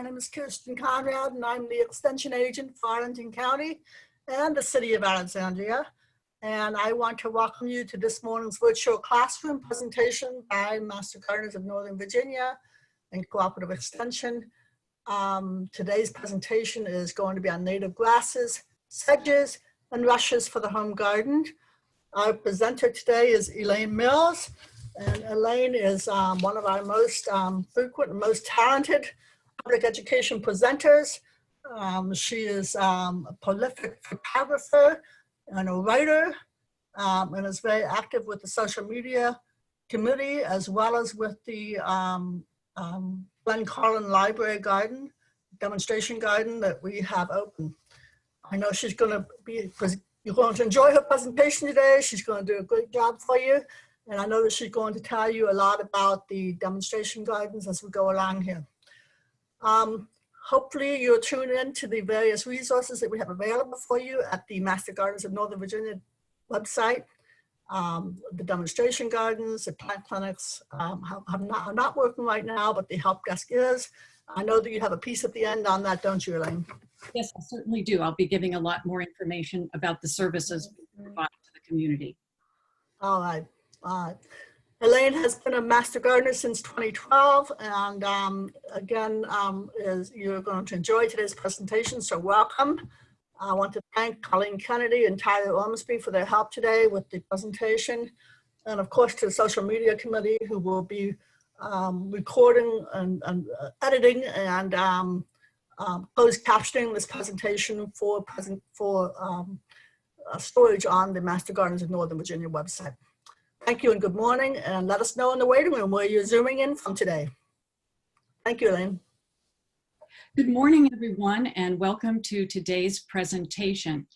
My name is Kirsten Conrad, and I'm the Extension Agent for Arlington County and the City of Alexandria. And I want to welcome you to this morning's virtual classroom presentation by Master Gardeners of Northern Virginia and Cooperative Extension. Today's presentation is going to be on native grasses, sedges, and rushes for the home garden. Our presenter today is Elaine Mills, and Elaine is one of our most frequent and most talented public education presenters. She is a prolific photographer and a writer, and is very active with the social media committee as well as with the Glen Carlin Library Garden, demonstration garden that we have open. I know she's going to be, you're going to enjoy her presentation today. She's going to do a great job for you. And I know that she's going to tell you a lot about the demonstration gardens as we go along here. Hopefully you'll tune in to the various resources that we have available for you at the Master Gardeners of Northern Virginia website. The demonstration gardens, the plant clinics are not working right now, but the help desk is. I know that you have a piece at the end on that, don't you, Elaine? Yes, I certainly do. I'll be giving a lot more information about the services we provide to the community. All right. Elaine has been a Master Gardener since 2012, and again, you're going to enjoy today's presentation, so welcome. I want to thank Colleen Kennedy and Tyler Ormsby for their help today with the presentation, and of course to the social media committee who will be recording and editing and closed captioning this presentation for storage on the Master Gardeners of Northern Virginia website. Thank you and good morning, and let us know in the waiting room where you're zooming in from today. Thank you, Elaine. Good morning, everyone, and welcome to today's presentation.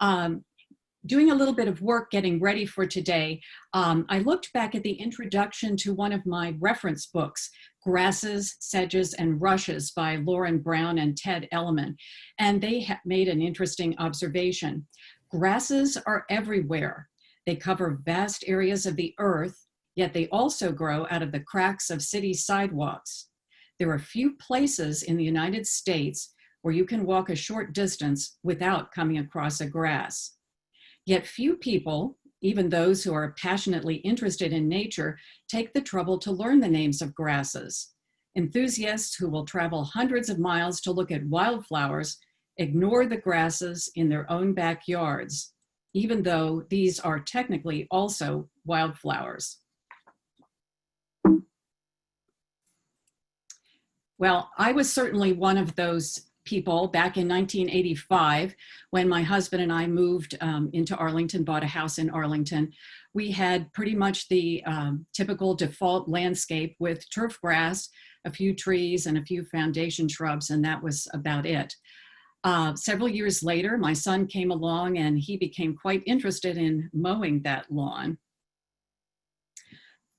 Doing a little bit of work getting ready for today, I looked back at the introduction to one of my reference books, Grasses, Sedges, and Rushes by Lauren Brown and Ted Elliman, and they made an interesting observation. Grasses are everywhere. They cover vast areas of the earth, yet they also grow out of the cracks of city sidewalks. There are few places in the United States where you can walk a short distance without coming across a grass. Yet few people, even those who are passionately interested in nature, take the trouble to learn the names of grasses. Enthusiasts who will travel hundreds of miles to look at wildflowers ignore the grasses in their own backyards, even though these are technically also wildflowers. Well, I was certainly one of those people back in 1985 when my husband and I moved into Arlington, bought a house in Arlington. We had pretty much the typical default landscape with turf grass, a few trees, and a few foundation shrubs, and that was about it. Several years later, my son came along and he became quite interested in mowing that lawn.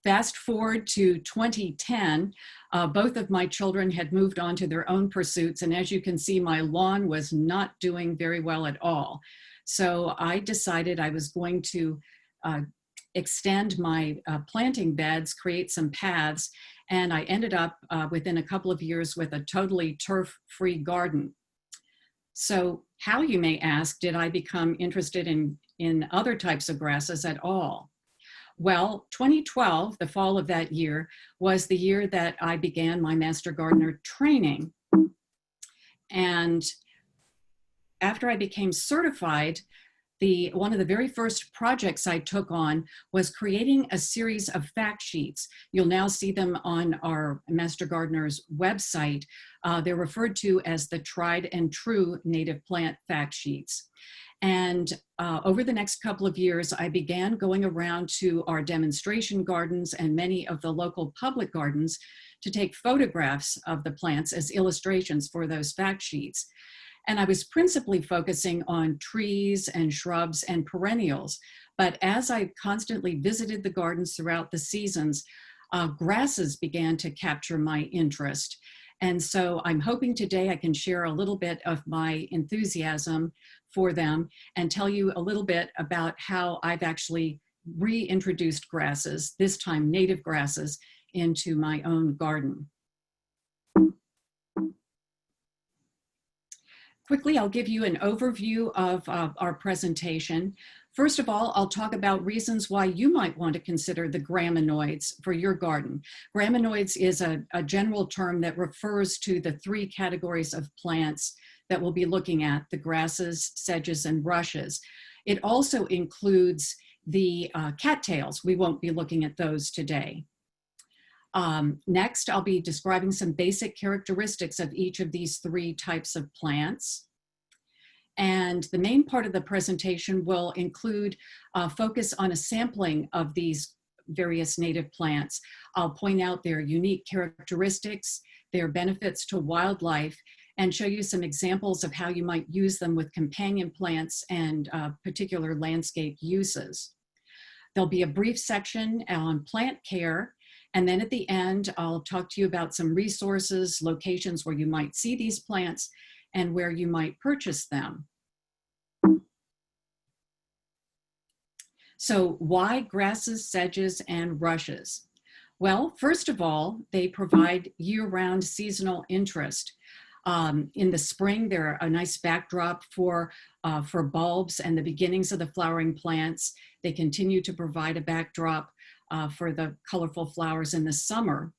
Fast forward to 2010, both of my children had moved on to their own pursuits, and as you can see, my lawn was not doing very well at all. So I decided I was going to extend my planting beds, create some paths, and I ended up within a couple of years with a totally turf-free garden. So how, you may ask, did I become interested in other types of grasses at all? Well, 2012, the fall of that year, was the year that I began my Master Gardener training. And after I became certified, one of the very first projects I took on was creating a series of fact sheets. You'll now see them on our Master Gardener's website. They're referred to as the tried and true native plant fact sheets. And over the next couple of years, I began going around to our demonstration gardens and many of the local public gardens to take photographs of the plants as illustrations for those fact sheets. And I was principally focusing on trees and shrubs and perennials. But as I constantly visited the gardens throughout the seasons, grasses began to capture my interest. And so I'm hoping today I can share a little bit of my enthusiasm for them and tell you a little bit about how I've actually reintroduced grasses, this time native grasses, into my own garden. Quickly, I'll give you an overview of our presentation. First of all, I'll talk about reasons why you might want to consider the graminoids for your garden. Graminoids is a general term that refers to the 3 categories of plants that we'll be looking at: the grasses, sedges, and rushes. It also includes the cattails. We won't be looking at those today. Next, I'll be describing some basic characteristics of each of these 3 types of plants. And the main part of the presentation will include focus on a sampling of these various native plants. I'll point out their unique characteristics, their benefits to wildlife, and show you some examples of how you might use them with companion plants and particular landscape uses. There'll be a brief section on plant care, and then at the end, I'll talk to you about some resources, locations where you might see these plants, and where you might purchase them. So why grasses, sedges, and rushes? Well, first of all, they provide year-round seasonal interest. In the spring, they're a nice backdrop for bulbs and the beginnings of the flowering plants. They continue to provide a backdrop for the colorful flowers in the summer.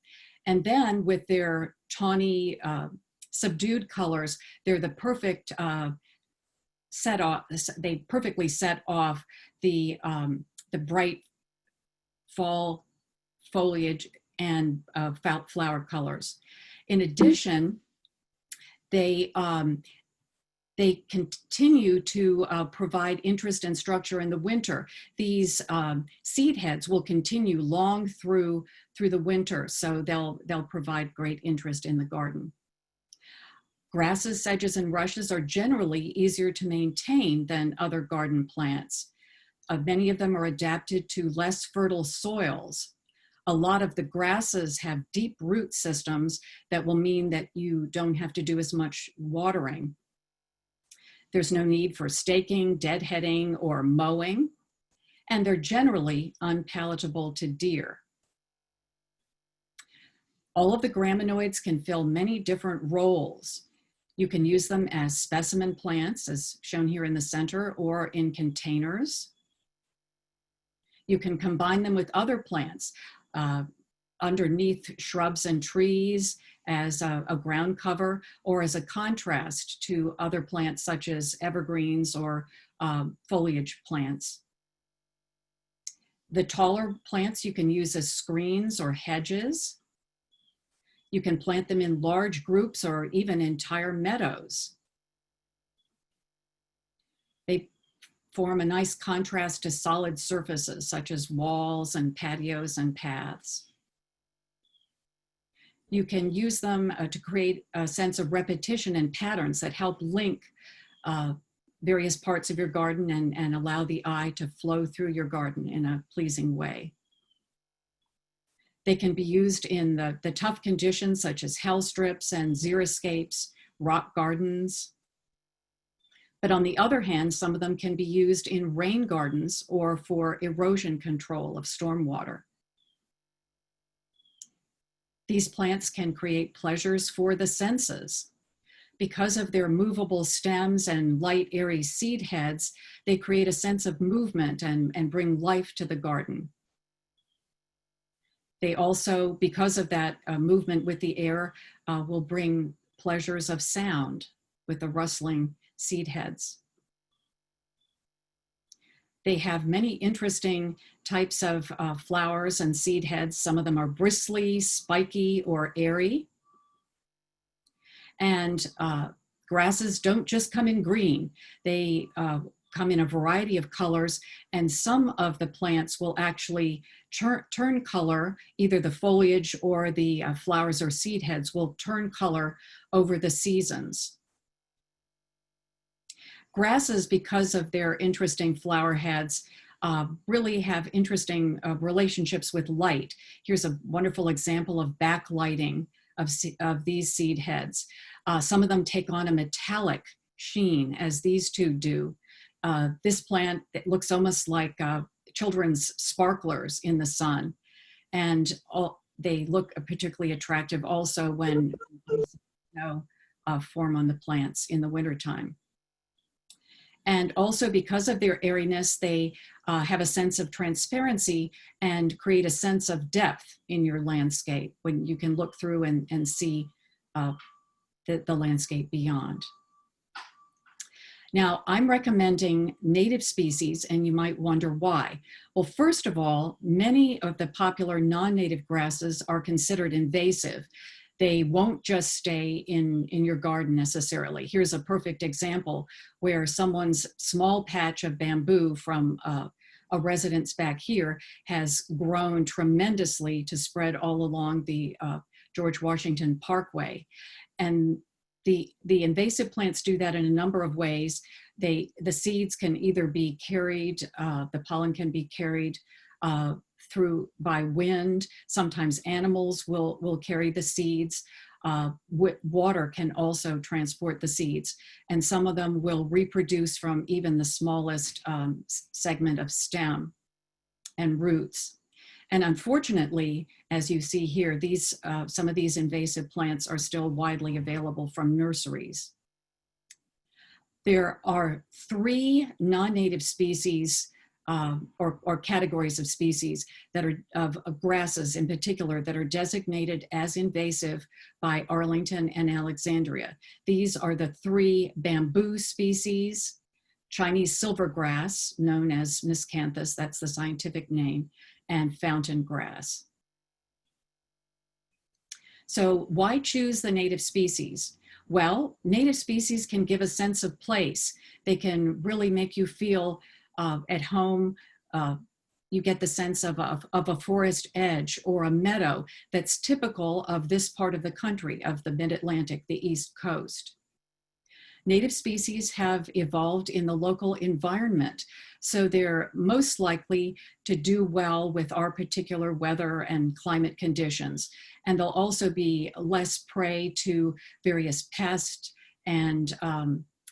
And then with their tawny, subdued colors, they're the perfect they perfectly set off the bright fall foliage and flower colors. In addition, they continue to provide interest and structure in the winter. These seed heads will continue long through the winter, so they'll provide great interest in the garden. Grasses, sedges, and rushes are generally easier to maintain than other garden plants. Many of them are adapted to less fertile soils. A lot of the grasses have deep root systems that will mean that you don't have to do as much watering. There's no need for staking, deadheading, or mowing, and they're generally unpalatable to deer. All of the graminoids can fill many different roles. You can use them as specimen plants, as shown here in the center, or in containers. You can combine them with other plants underneath shrubs and trees as a ground cover, or as a contrast to other plants such as evergreens or foliage plants. The taller plants you can use as screens or hedges. You can plant them in large groups or even entire meadows. They form a nice contrast to solid surfaces such as walls and patios and paths. You can use them to create a sense of repetition and patterns that help link various parts of your garden and allow the eye to flow through your garden in a pleasing way. They can be used in the tough conditions such as hell strips and xeriscapes, rock gardens. But on the other hand, some of them can be used in rain gardens or for erosion control of stormwater. These plants can create pleasures for the senses. Because of their movable stems and light, airy seed heads, they create a sense of movement and bring life to the garden. They also, because of that movement with the air, will bring pleasures of sound with the rustling seed heads. They have many interesting types of flowers and seed heads. Some of them are bristly, spiky, or airy. And grasses don't just come in green. They come in a variety of colors, and some of the plants will actually turn color. Either the foliage or the flowers or seed heads will turn color over the seasons. Grasses, because of their interesting flower heads, really have interesting relationships with light. Here's a wonderful example of backlighting of these seed heads. Some of them take on a metallic sheen, as these two do. This plant, it looks almost like children's sparklers in the sun. And they look particularly attractive also when form on the plants in the wintertime. And also because of their airiness, they have a sense of transparency and create a sense of depth in your landscape when you can look through and see the landscape beyond. Now, I'm recommending native species, and you might wonder why. Well, first of all, many of the popular non-native grasses are considered invasive. They won't just stay in your garden necessarily. Here's a perfect example where someone's small patch of bamboo from a residence back here has grown tremendously to spread all along the George Washington Parkway. And the invasive plants do that in a number of ways. The seeds can either be carried, the pollen can be carried through by wind. Sometimes animals will carry the seeds. Water can also transport the seeds, and some of them will reproduce from even the smallest segment of stem and roots. And unfortunately, as you see here, some of these invasive plants are still widely available from nurseries. There are 3 non-native species or categories of species that are of grasses in particular that are designated as invasive by Arlington and Alexandria. These are the 3 bamboo species, Chinese silvergrass, known as miscanthus, that's the scientific name, and fountain grass. So why choose the native species? Well, native species can give a sense of place. They can really make you feel at home. You get the sense of a forest edge or a meadow that's typical of this part of the country, of the mid-Atlantic, the East Coast. Native species have evolved in the local environment, so they're most likely to do well with our particular weather and climate conditions. And they'll also be less prey to various pests and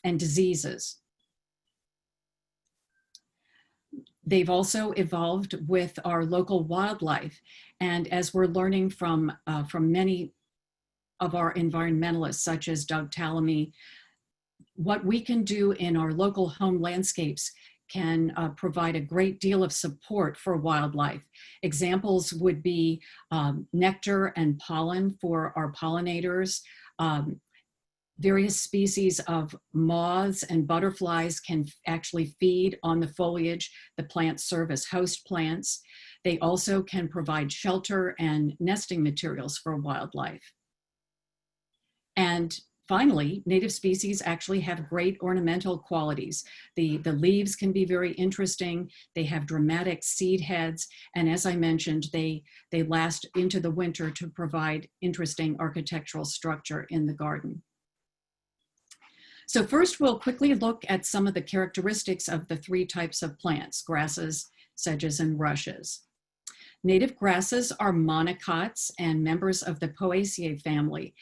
diseases. They've also evolved with our local wildlife. And as we're learning from many of our environmentalists, such as Doug Tallamy, what we can do in our local home landscapes can provide a great deal of support for wildlife. Examples would be nectar and pollen for our pollinators. Various species of moths and butterflies can actually feed on the foliage. The plants serve as host plants. They also can provide shelter and nesting materials for wildlife. And finally, native species actually have great ornamental qualities. The leaves can be very interesting. They have dramatic seed heads. And as I mentioned, they last into the winter to provide interesting architectural structure in the garden. So first, we'll quickly look at some of the characteristics of the 3 types of plants: grasses, sedges, and rushes. Native grasses are monocots and members of the Poaceae family.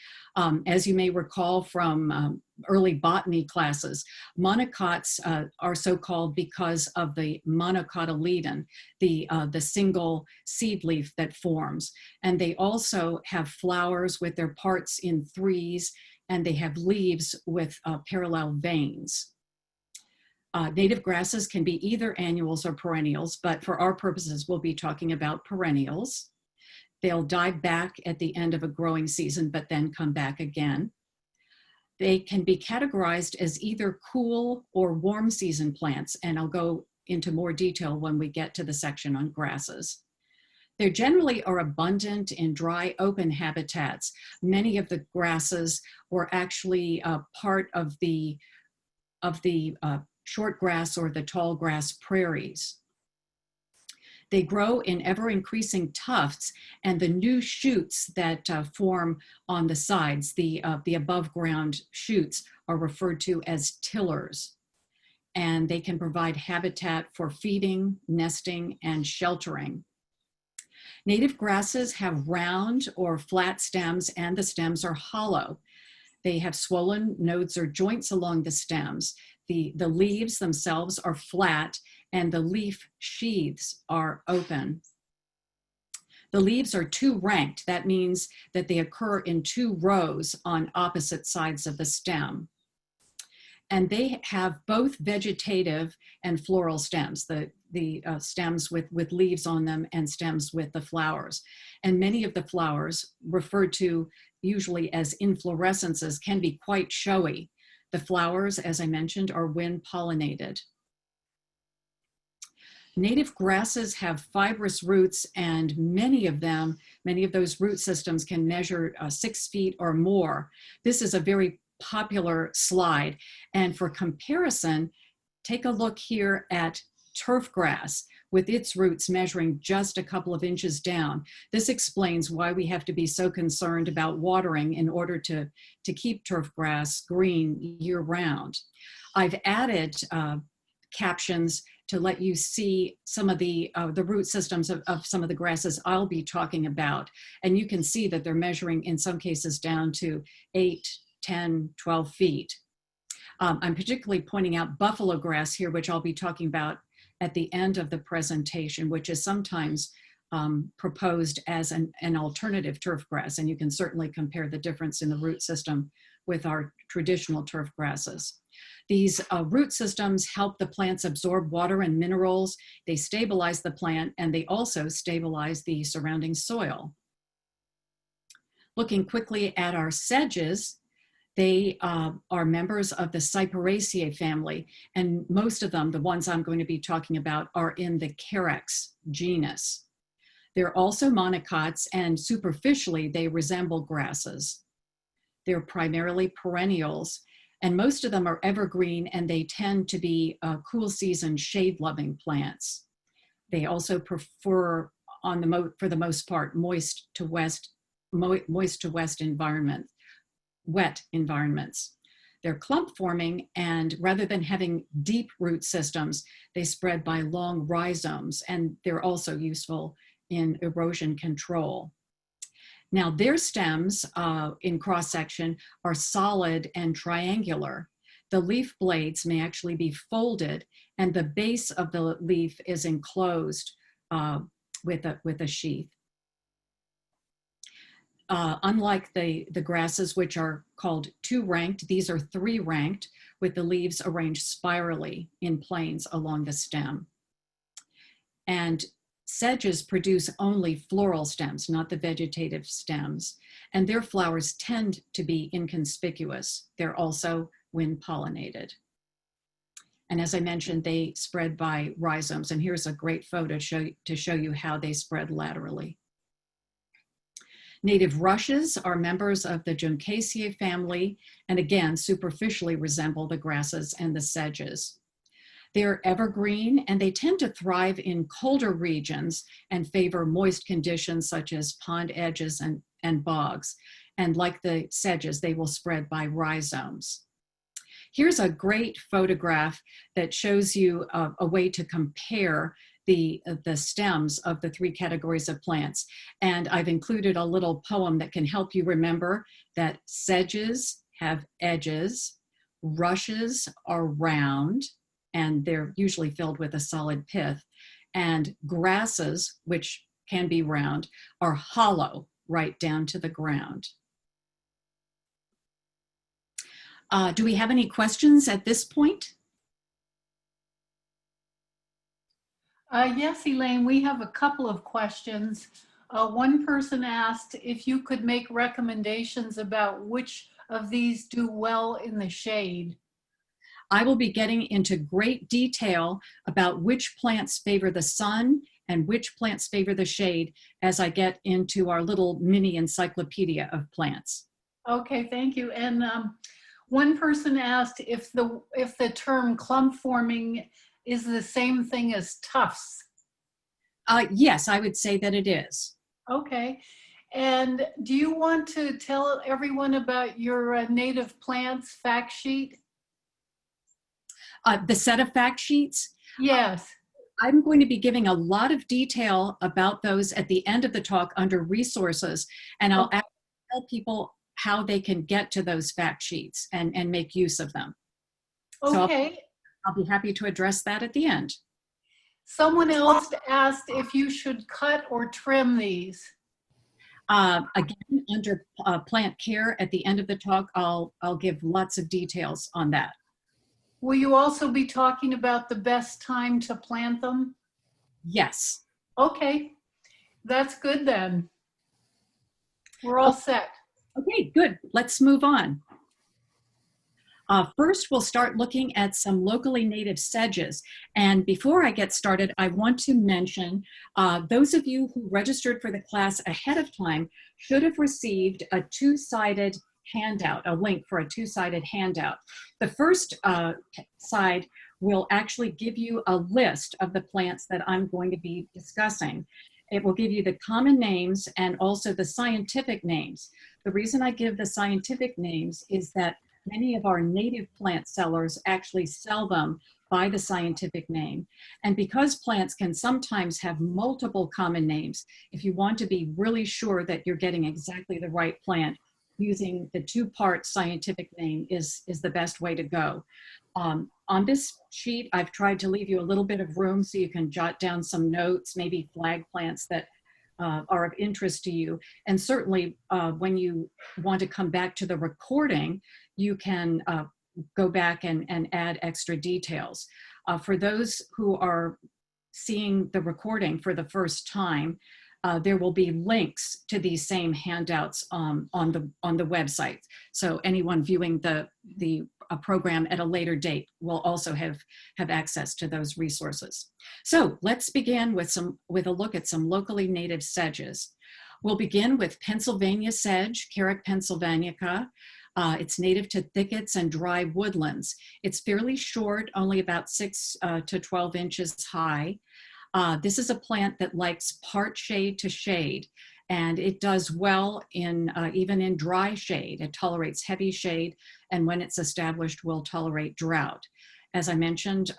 As you may recall from early botany classes, monocots are so called because of the monocotyledon, the single seed leaf that forms. And they also have flowers with their parts in 3s, and they have leaves with parallel veins. Native grasses can be either annuals or perennials, but for our purposes, we'll be talking about perennials. They'll die back at the end of a growing season, but then come back again. They can be categorized as either cool or warm season plants, and I'll go into more detail when we get to the section on grasses. They generally are abundant in dry, open habitats. Many of the grasses were actually part of the short grass or the tall grass prairies. They grow in ever-increasing tufts, and the new shoots that form on the sides, the above-ground shoots, are referred to as tillers. And they can provide habitat for feeding, nesting, and sheltering. Native grasses have round or flat stems, and the stems are hollow. They have swollen nodes or joints along the stems. The leaves themselves are flat, and the leaf sheaths are open. The leaves are two ranked. That means that they occur in two rows on opposite sides of the stem. And they have both vegetative and floral stems, the stems with leaves on them and stems with the flowers. And many of the flowers, referred to usually as inflorescences, can be quite showy. The flowers, as I mentioned, are wind pollinated. Native grasses have fibrous roots, and many of those root systems can measure 6 feet or more. This is a very popular slide. And for comparison, take a look here at turf grass with its roots measuring just a couple of inches down. This explains why we have to be so concerned about watering in order to keep turf grass green year round. I've added captions to let you see some of the root systems of some of the grasses I'll be talking about. And you can see that they're measuring in some cases down to 8, 10, 12 feet. I'm particularly pointing out buffalo grass here, which I'll be talking about at the end of the presentation, which is sometimes proposed as an alternative turf grass. And you can certainly compare the difference in the root system with our traditional turf grasses. These root systems help the plants absorb water and minerals. They stabilize the plant, and they also stabilize the surrounding soil. Looking quickly at our sedges, they are members of the Cyperaceae family, and most of them, the ones I'm going to be talking about, are in the Carex genus. They're also monocots, and superficially they resemble grasses. They're primarily perennials, and most of them are evergreen, and they tend to be cool season shade-loving plants. They also prefer, for the most part, moist to wet environments. They're clump forming, and rather than having deep root systems, they spread by long rhizomes, and they're also useful in erosion control. Now, their stems in cross-section are solid and triangular. The leaf blades may actually be folded, and the base of the leaf is enclosed with a sheath. Unlike the grasses, which are called 2-ranked, these are 3-ranked, with the leaves arranged spirally in planes along the stem. And sedges produce only floral stems, not the vegetative stems, and their flowers tend to be inconspicuous. They're also wind pollinated. And as I mentioned, they spread by rhizomes, and here's a great photo to show you how they spread laterally. Native rushes are members of the Juncaceae family, and again, superficially resemble the grasses and the sedges. They're evergreen, and they tend to thrive in colder regions and favor moist conditions such as pond edges and bogs. And like the sedges, they will spread by rhizomes. Here's a great photograph that shows you a way to compare the stems of the 3 categories of plants. And I've included a little poem that can help you remember that sedges have edges, rushes are round, and they're usually filled with a solid pith, and grasses, which can be round, are hollow right down to the ground. Do we have any questions at this point? Yes, Elaine, we have a couple of questions. One person asked if you could make recommendations about which of these do well in the shade. I will be getting into great detail about which plants favor the sun and which plants favor the shade as I get into our little mini encyclopedia of plants. Okay, thank you. And one person asked if the term clump forming is the same thing as tufts. Yes, I would say that it is. Okay. And do you want to tell everyone about your native plants fact sheet? The set of fact sheets? Yes. I'm going to be giving a lot of detail about those at the end of the talk under resources, and I'll tell people how they can get to those fact sheets and make use of them. Okay. So I'll be happy to address that at the end. Someone else asked if you should cut or trim these. Again, under plant care at the end of the talk, I'll give lots of details on that. Will you also be talking about the best time to plant them? Yes. Okay, that's good then. We're all set. Okay, good. Let's move on. First, we'll start looking at some locally native sedges. And before I get started, I want to mention those of you who registered for the class ahead of time should have received a two-sided handout, a link for a two-sided handout. The first side will actually give you a list of the plants that I'm going to be discussing. It will give you the common names and also the scientific names. The reason I give the scientific names is that many of our native plant sellers actually sell them by the scientific name. And because plants can sometimes have multiple common names, if you want to be really sure that you're getting exactly the right plant, using the two-part scientific name is the best way to go. On this sheet, I've tried to leave you a little bit of room so you can jot down some notes, maybe flag plants that are of interest to you. And certainly when you want to come back to the recording, you can go back and add extra details. For those who are seeing the recording for the first time, there will be links to these same handouts on the website. So anyone viewing the program at a later date will also have access to those resources. So let's begin with a look at some locally native sedges. We'll begin with Pennsylvania sedge, Carrick pennsylvanica. It's native to thickets and dry woodlands. It's fairly short, only about 6 to 12 inches high. This is a plant that likes part shade to shade, and it does well in even in dry shade. It tolerates heavy shade, and when it's established, will tolerate drought. As I mentioned,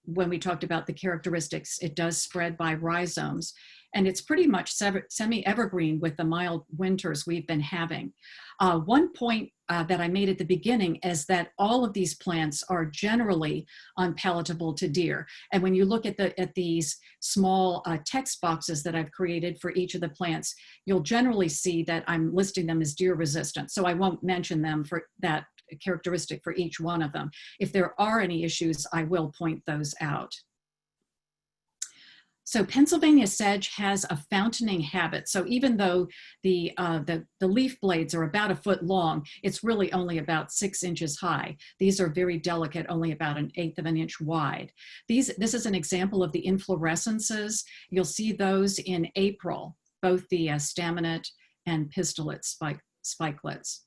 when we talked about the characteristics, it does spread by rhizomes, and it's pretty much semi-evergreen with the mild winters we've been having. One point that I made at the beginning is that all of these plants are generally unpalatable to deer. And when you look at these small text boxes that I've created for each of the plants, you'll generally see that I'm listing them as deer resistant. So I won't mention them for that characteristic for each one of them. If there are any issues, I will point those out. So Pennsylvania sedge has a fountaining habit. So even though the leaf blades are about 1 foot long, it's really only about 6 inches high. These are very delicate, only about 1/8 of an inch wide. This is an example of the inflorescences. You'll see those in April, both the staminate and pistillate spikelets.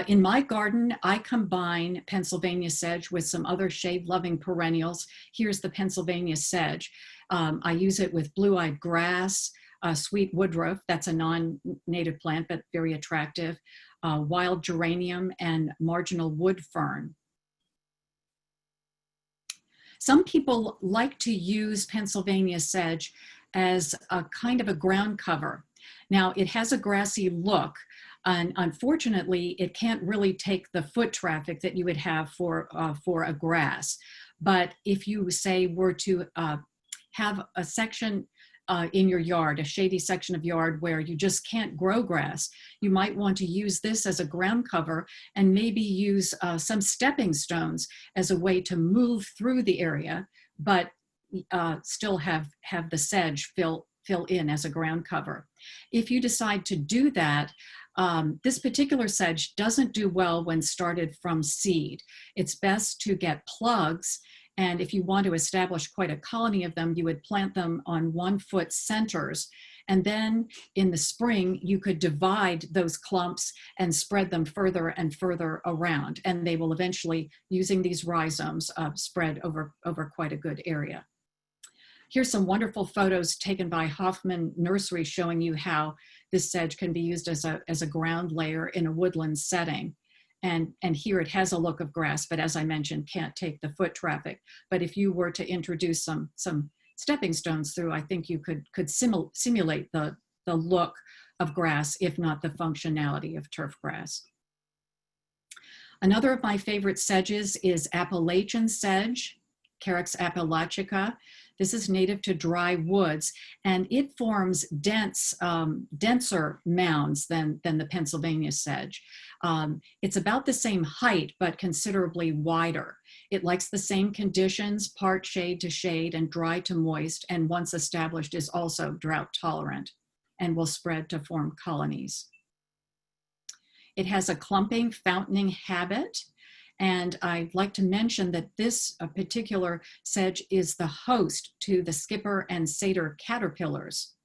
In my garden, I combine Pennsylvania sedge with some other shade-loving perennials. Here's the Pennsylvania sedge. I use it with blue-eyed grass, sweet woodruff, that's a non-native plant, but very attractive, wild geranium, and marginal wood fern. Some people like to use Pennsylvania sedge as a kind of a ground cover. Now, it has a grassy look, and unfortunately, it can't really take the foot traffic that you would have for a grass. But if you, say, were to have a section in your yard, a shady section of yard where you just can't grow grass, you might want to use this as a ground cover and maybe use some stepping stones as a way to move through the area, but still have the sedge fill in as a ground cover. If you decide to do that, this particular sedge doesn't do well when started from seed. It's best to get plugs, and if you want to establish quite a colony of them, you would plant them on 1 foot centers, and then in the spring you could divide those clumps and spread them further and further around, and they will eventually, using these rhizomes, spread over quite a good area. Here's some wonderful photos taken by Hoffman Nursery showing you how this sedge can be used as a ground layer in a woodland setting. And here it has a look of grass, but as I mentioned, can't take the foot traffic. But if you were to introduce some stepping stones through, I think you could simulate the look of grass, if not the functionality of turf grass. Another of my favorite sedges is Appalachian sedge, Carex apalachica. This is native to dry woods, and it forms denser mounds than the Pennsylvania sedge. It's about the same height, but considerably wider. It likes the same conditions, part shade to shade and dry to moist, and once established is also drought tolerant and will spread to form colonies. It has a clumping, fountaining habit. And I'd like to mention that this particular sedge is the host to the skipper and satyr caterpillars.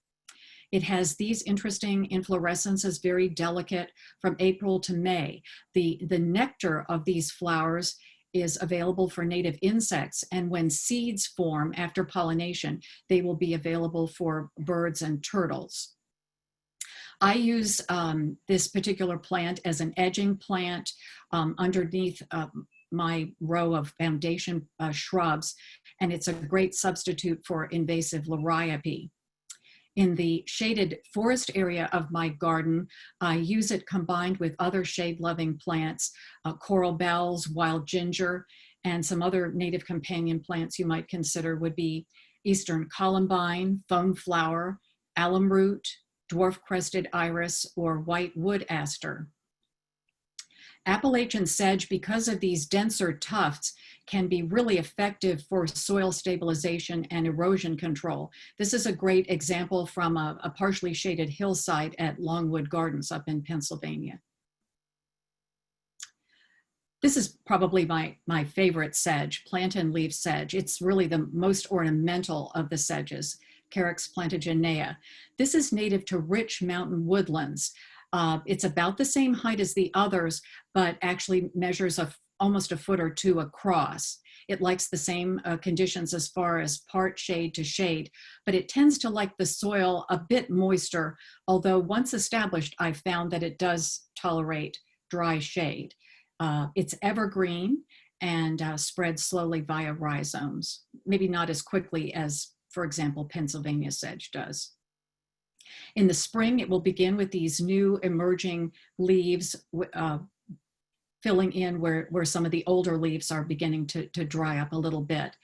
It has these interesting inflorescences, very delicate, from April to May. The nectar of these flowers is available for native insects, and when seeds form after pollination, they will be available for birds and turtles. I use this particular plant as an edging plant underneath my row of foundation shrubs, and it's a great substitute for invasive liriope. In the shaded forest area of my garden, I use it combined with other shade-loving plants, coral bells, wild ginger, and some other native companion plants you might consider would be eastern columbine, foam flower, alum root, dwarf crested iris, or white wood aster. Appalachian sedge, because of these denser tufts, can be really effective for soil stabilization and erosion control. This is a great example from a partially shaded hillside at Longwood Gardens up in Pennsylvania. This is probably my favorite sedge, plantain leaf sedge. It's really the most ornamental of the sedges, Carex plantagenea. This is native to rich mountain woodlands. It's about the same height as the others, but actually measures almost a foot or two across. It likes the same conditions as far as part shade to shade, but it tends to like the soil a bit moister, although once established, I found that it does tolerate dry shade. It's evergreen and spreads slowly via rhizomes, maybe not as quickly as, for example, Pennsylvania sedge does. In the spring, it will begin with these new emerging leaves filling in where some of the older leaves are beginning to dry up a little bit.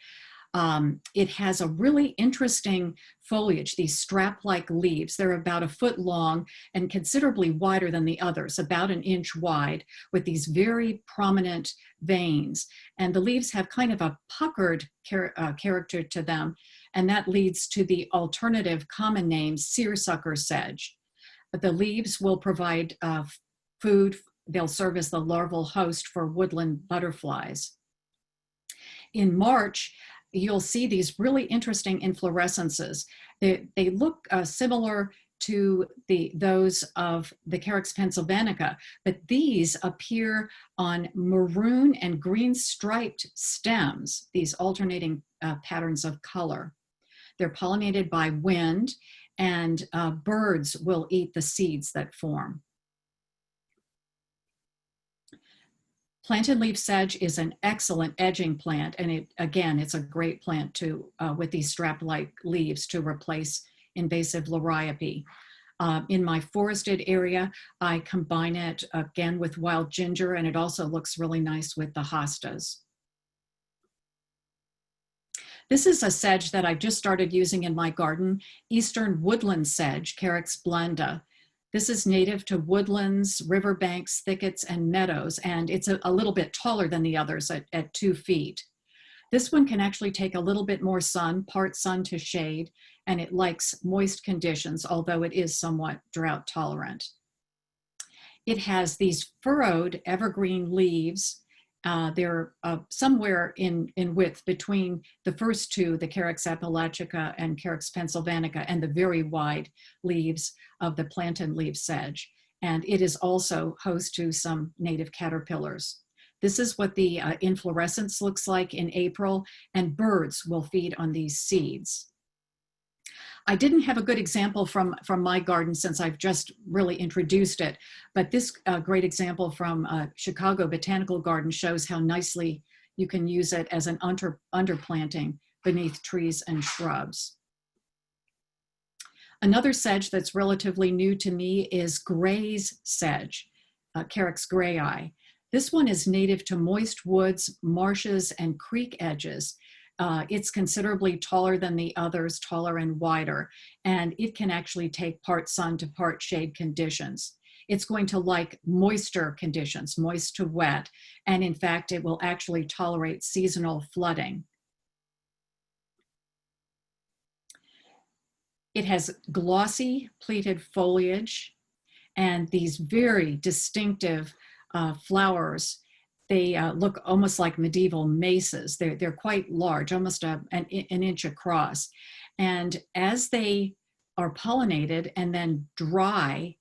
It has a really interesting foliage, these strap-like leaves. They're about a foot long and considerably wider than the others, about an inch wide, with these very prominent veins. And the leaves have kind of a puckered character to them, and that leads to the alternative common name, seersucker sedge. The leaves will provide food. They'll serve as the larval host for woodland butterflies. In March, you'll see these really interesting inflorescences. They look similar to those of the Carex pennsylvanica, but these appear on maroon and green striped stems, these alternating patterns of color. They're pollinated by wind, and birds will eat the seeds that form. Plantain leaf sedge is an excellent edging plant, and it's a great plant with these strap-like leaves to replace invasive liriope. In my forested area, I combine it again with wild ginger, and it also looks really nice with the hostas. This is a sedge that I just started using in my garden, eastern woodland sedge, Carex blenda. This is native to woodlands, riverbanks, thickets, and meadows, and it's a little bit taller than the others at 2 feet. This one can actually take a little bit more sun, part sun to shade, and it likes moist conditions, although it is somewhat drought tolerant. It has these furrowed evergreen leaves. They're somewhere in width between the first two, the Carex apalachica and Carex pennsylvanica, and the very wide leaves of the plantain leaf sedge. And it is also host to some native caterpillars. This is what the inflorescence looks like in April, and birds will feed on these seeds. I didn't have a good example from my garden since I've just really introduced it, but this great example from Chicago Botanical Garden shows how nicely you can use it as an underplanting beneath trees and shrubs. Another sedge that's relatively new to me is Gray's sedge, Carex grayi. This one is native to moist woods, marshes, and creek edges. It's considerably taller than the others, taller and wider, and it can actually take part sun to part shade conditions. It's going to like moisture conditions, moist to wet, and in fact, it will actually tolerate seasonal flooding. It has glossy pleated foliage and these very distinctive flowers. They look almost like medieval maces. They're quite large, almost an inch across. And as they are pollinated and then dry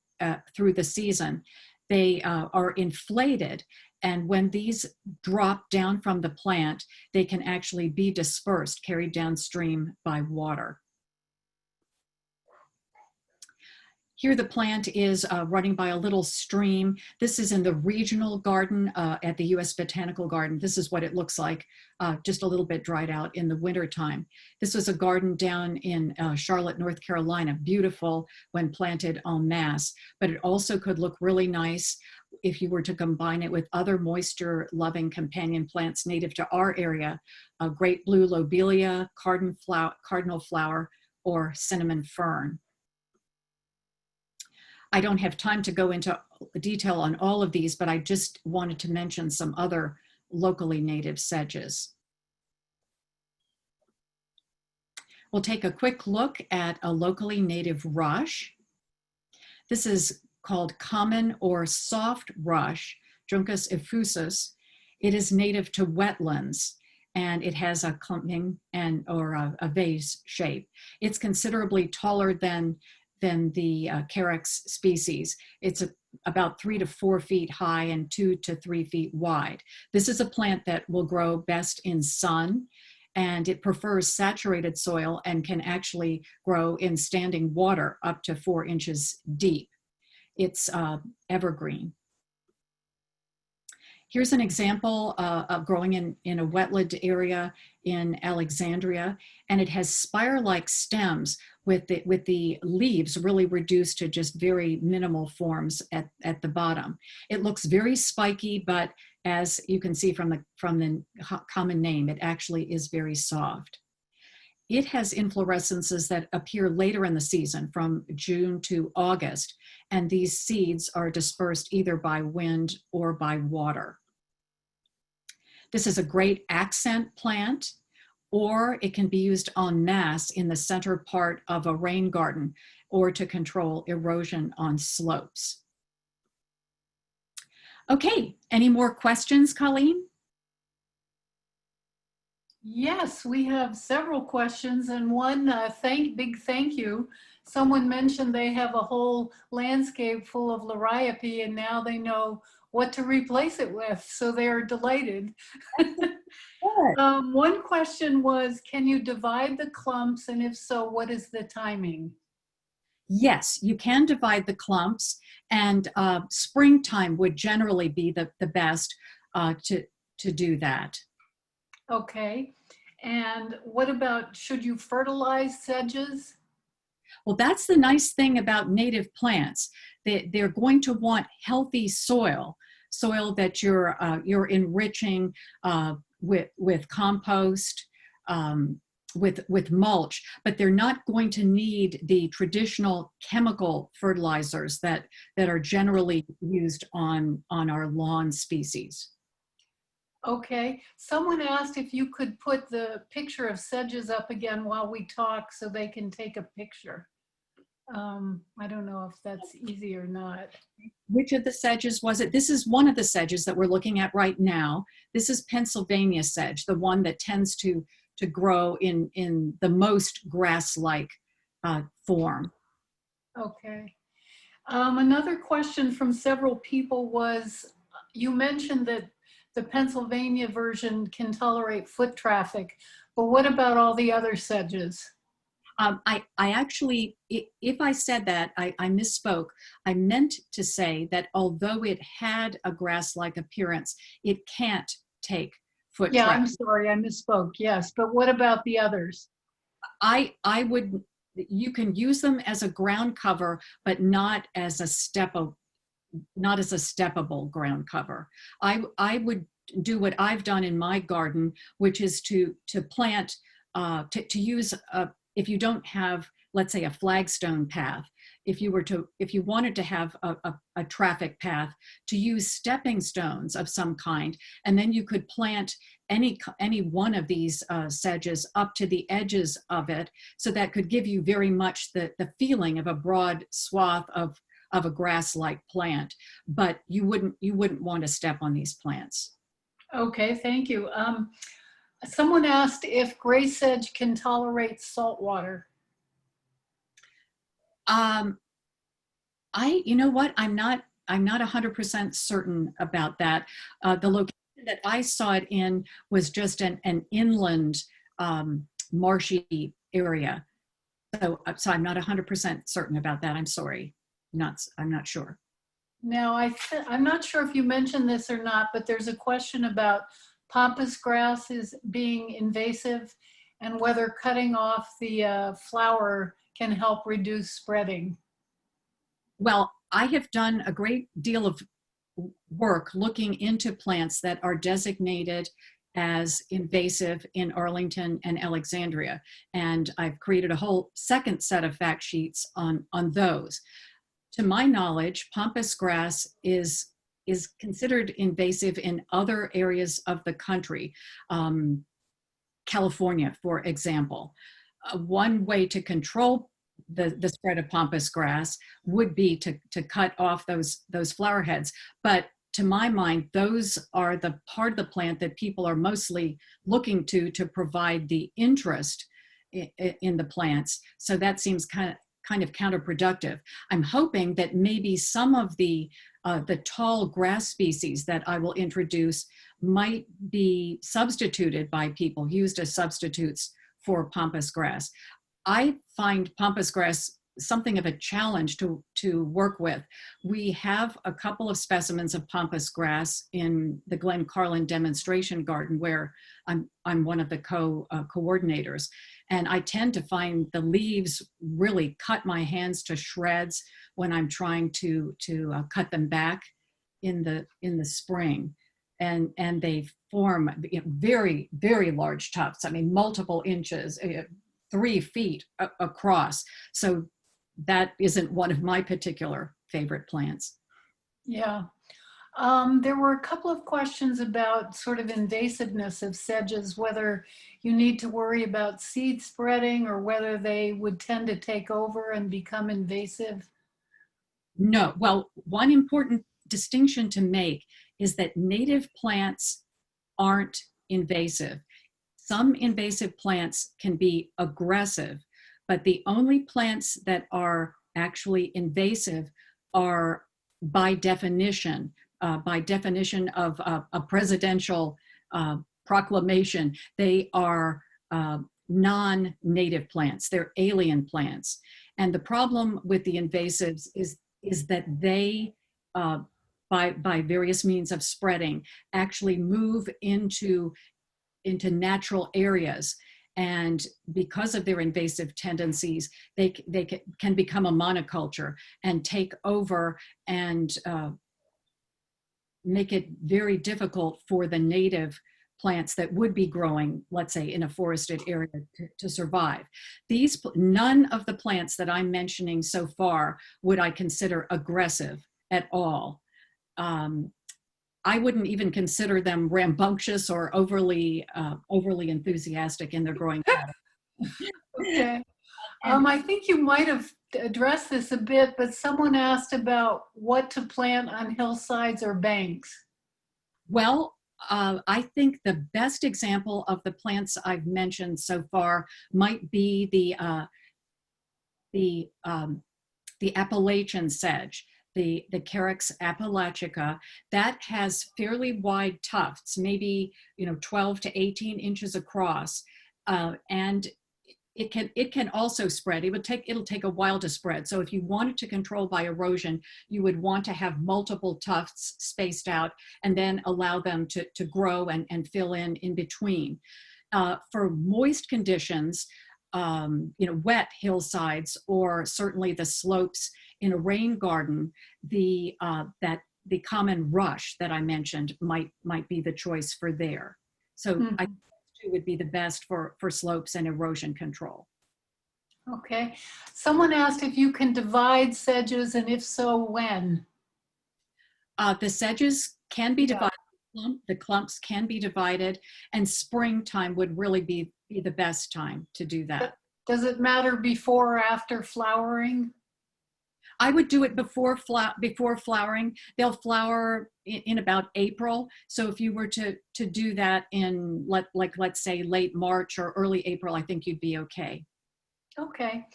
through the season, they are inflated. And when these drop down from the plant, they can actually be dispersed, carried downstream by water. Here the plant is running by a little stream. This is in the regional garden at the U.S. Botanical Garden. This is what it looks like, just a little bit dried out in the wintertime. This was a garden down in Charlotte, North Carolina, beautiful when planted en masse, but it also could look really nice if you were to combine it with other moisture-loving companion plants native to our area, great blue lobelia, cardinal flower, or cinnamon fern. I don't have time to go into detail on all of these, but I just wanted to mention some other locally native sedges. We'll take a quick look at a locally native rush. This is called common or soft rush, Juncus effusus. It is native to wetlands, and it has a clumping or a vase shape. It's considerably taller than the Carex species. It's about 3 to 4 feet high and 2 to 3 feet wide. This is a plant that will grow best in sun, and it prefers saturated soil and can actually grow in standing water up to 4 inches deep. It's evergreen. Here's an example of growing in a wetland area in Alexandria, and it has spire-like stems with the leaves really reduced to just very minimal forms at the bottom. It looks very spiky, but as you can see from the common name, it actually is very soft. It has inflorescences that appear later in the season, from June to August, and these seeds are dispersed either by wind or by water. This is a great accent plant, or it can be used en masse in the center part of a rain garden or to control erosion on slopes. Okay, any more questions, Colleen? Yes, we have several questions, and one big thank you. Someone mentioned they have a whole landscape full of liriope, and now they know what to replace it with, so they're delighted. One question was, can you divide the clumps, and if so, what is the timing? Yes, you can divide the clumps, and springtime would generally be the best to do that. Okay, and what about, should you fertilize sedges? Well, that's the nice thing about native plants. They're going to want healthy soil that you're enriching with compost, with mulch, but they're not going to need the traditional chemical fertilizers that are generally used on our lawn species. Okay, someone asked if you could put the picture of sedges up again while we talk so they can take a picture. I don't know if that's easy or not. Which of the sedges was it? This is one of the sedges that we're looking at right now. This is Pennsylvania sedge, the one that tends to grow in the most grass-like form. Okay. Another question from several people was, you mentioned that the Pennsylvania version can tolerate foot traffic, but what about all the other sedges? I actually, if I said that, I misspoke. I meant to say that although it had a grass-like appearance, it can't take foot traffic. I'm sorry, I misspoke, yes, but what about the others? You can use them as a ground cover, but not as a steppable ground cover. I would do what I've done in my garden, which is to plant, to use, if you don't have, let's say, a flagstone path, if you wanted to have a traffic path, to use stepping stones of some kind, and then you could plant any one of these sedges up to the edges of it, so that could give you very much the feeling of a broad swath of a grass-like plant, but you wouldn't want to step on these plants. Okay, thank you. Someone asked if gray sedge can tolerate salt water. You know what? I'm not 100% certain about that. The location that I saw it in was just an inland marshy area. So I'm not 100% certain about that. I'm sorry. I'm not sure. Now, I'm not sure if you mentioned this or not, but there's a question about pampas grass is being invasive and whether cutting off the flower can help reduce spreading. Well, I have done a great deal of work looking into plants that are designated as invasive in Arlington and Alexandria. And I've created a whole second set of fact sheets on those. To my knowledge, pampas grass is considered invasive in other areas of the country. California, for example. One way to control the spread of pampas grass would be to cut off those flower heads. But to my mind, those are the part of the plant that people are mostly looking to provide the interest in the plants. So that seems kind of counterproductive. I'm hoping that maybe some of the tall grass species that I will introduce might be substituted by people, used as substitutes for pampas grass. I find pampas grass something of a challenge to work with. We have a couple of specimens of pampas grass in the Glen Carlin demonstration garden, where I'm one of the coordinators. And I tend to find the leaves really cut my hands to shreds when I'm trying to cut them back in the spring. And they form very, very large tufts. I mean, multiple inches, 3 feet across. So that isn't one of my particular favorite plants. Yeah. There were a couple of questions about sort of invasiveness of sedges, whether you need to worry about seed spreading or whether they would tend to take over and become invasive. No. Well, one important distinction to make is that native plants aren't invasive. Some invasive plants can be aggressive, but the only plants that are actually invasive are by definition of a presidential proclamation, they are non-native plants. They're alien plants. And the problem with the invasives is that they, by various means of spreading, actually move into natural areas. And because of their invasive tendencies, they can become a monoculture and take over and make it very difficult for the native plants that would be growing, let's say, in a forested area to survive. None of the plants that I'm mentioning so far would I consider aggressive at all. I wouldn't even consider them rambunctious or overly enthusiastic in their growing habits. Okay. I think you might have addressed this a bit, but someone asked about what to plant on hillsides or banks. Well, I think the best example of the plants I've mentioned so far might be the Appalachian sedge, the Carex appalachica, that has fairly wide tufts, maybe 12 to 18 inches across, and it can also spread. It'll take a while to spread. So if you wanted to control by erosion, you would want to have multiple tufts spaced out and then allow them to grow and fill in between. For moist conditions, wet hillsides, or certainly the slopes in a rain garden, that the common rush that I mentioned might be the choice for there. So Mhm. I think those two would be the best for slopes and erosion control. Okay. Someone asked if you can divide sedges, and if so, when? The sedges can be Yeah. divided, the clumps can be divided, and springtime would really be the best time to do that. Does it matter before or after flowering? I would do it before flowering. They'll flower in about April. So if you were to do that in let's say late March or early April, I think you'd be okay. Okay.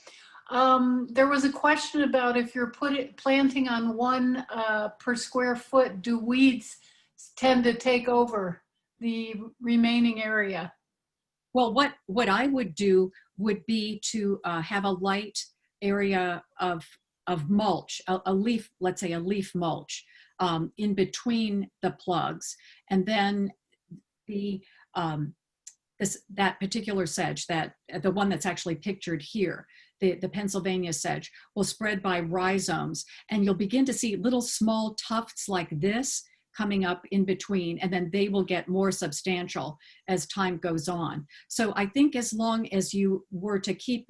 There was a question about if you're planting on one per square foot, do weeds tend to take over the remaining area? Well, what I would do would be to have a light area of mulch, a leaf, let's say a leaf mulch, in between the plugs, and then the that particular sedge, that the one that's actually pictured here, the Pennsylvania sedge, will spread by rhizomes, and you'll begin to see little small tufts like this coming up in between, and then they will get more substantial as time goes on. So I think as long as you were to keep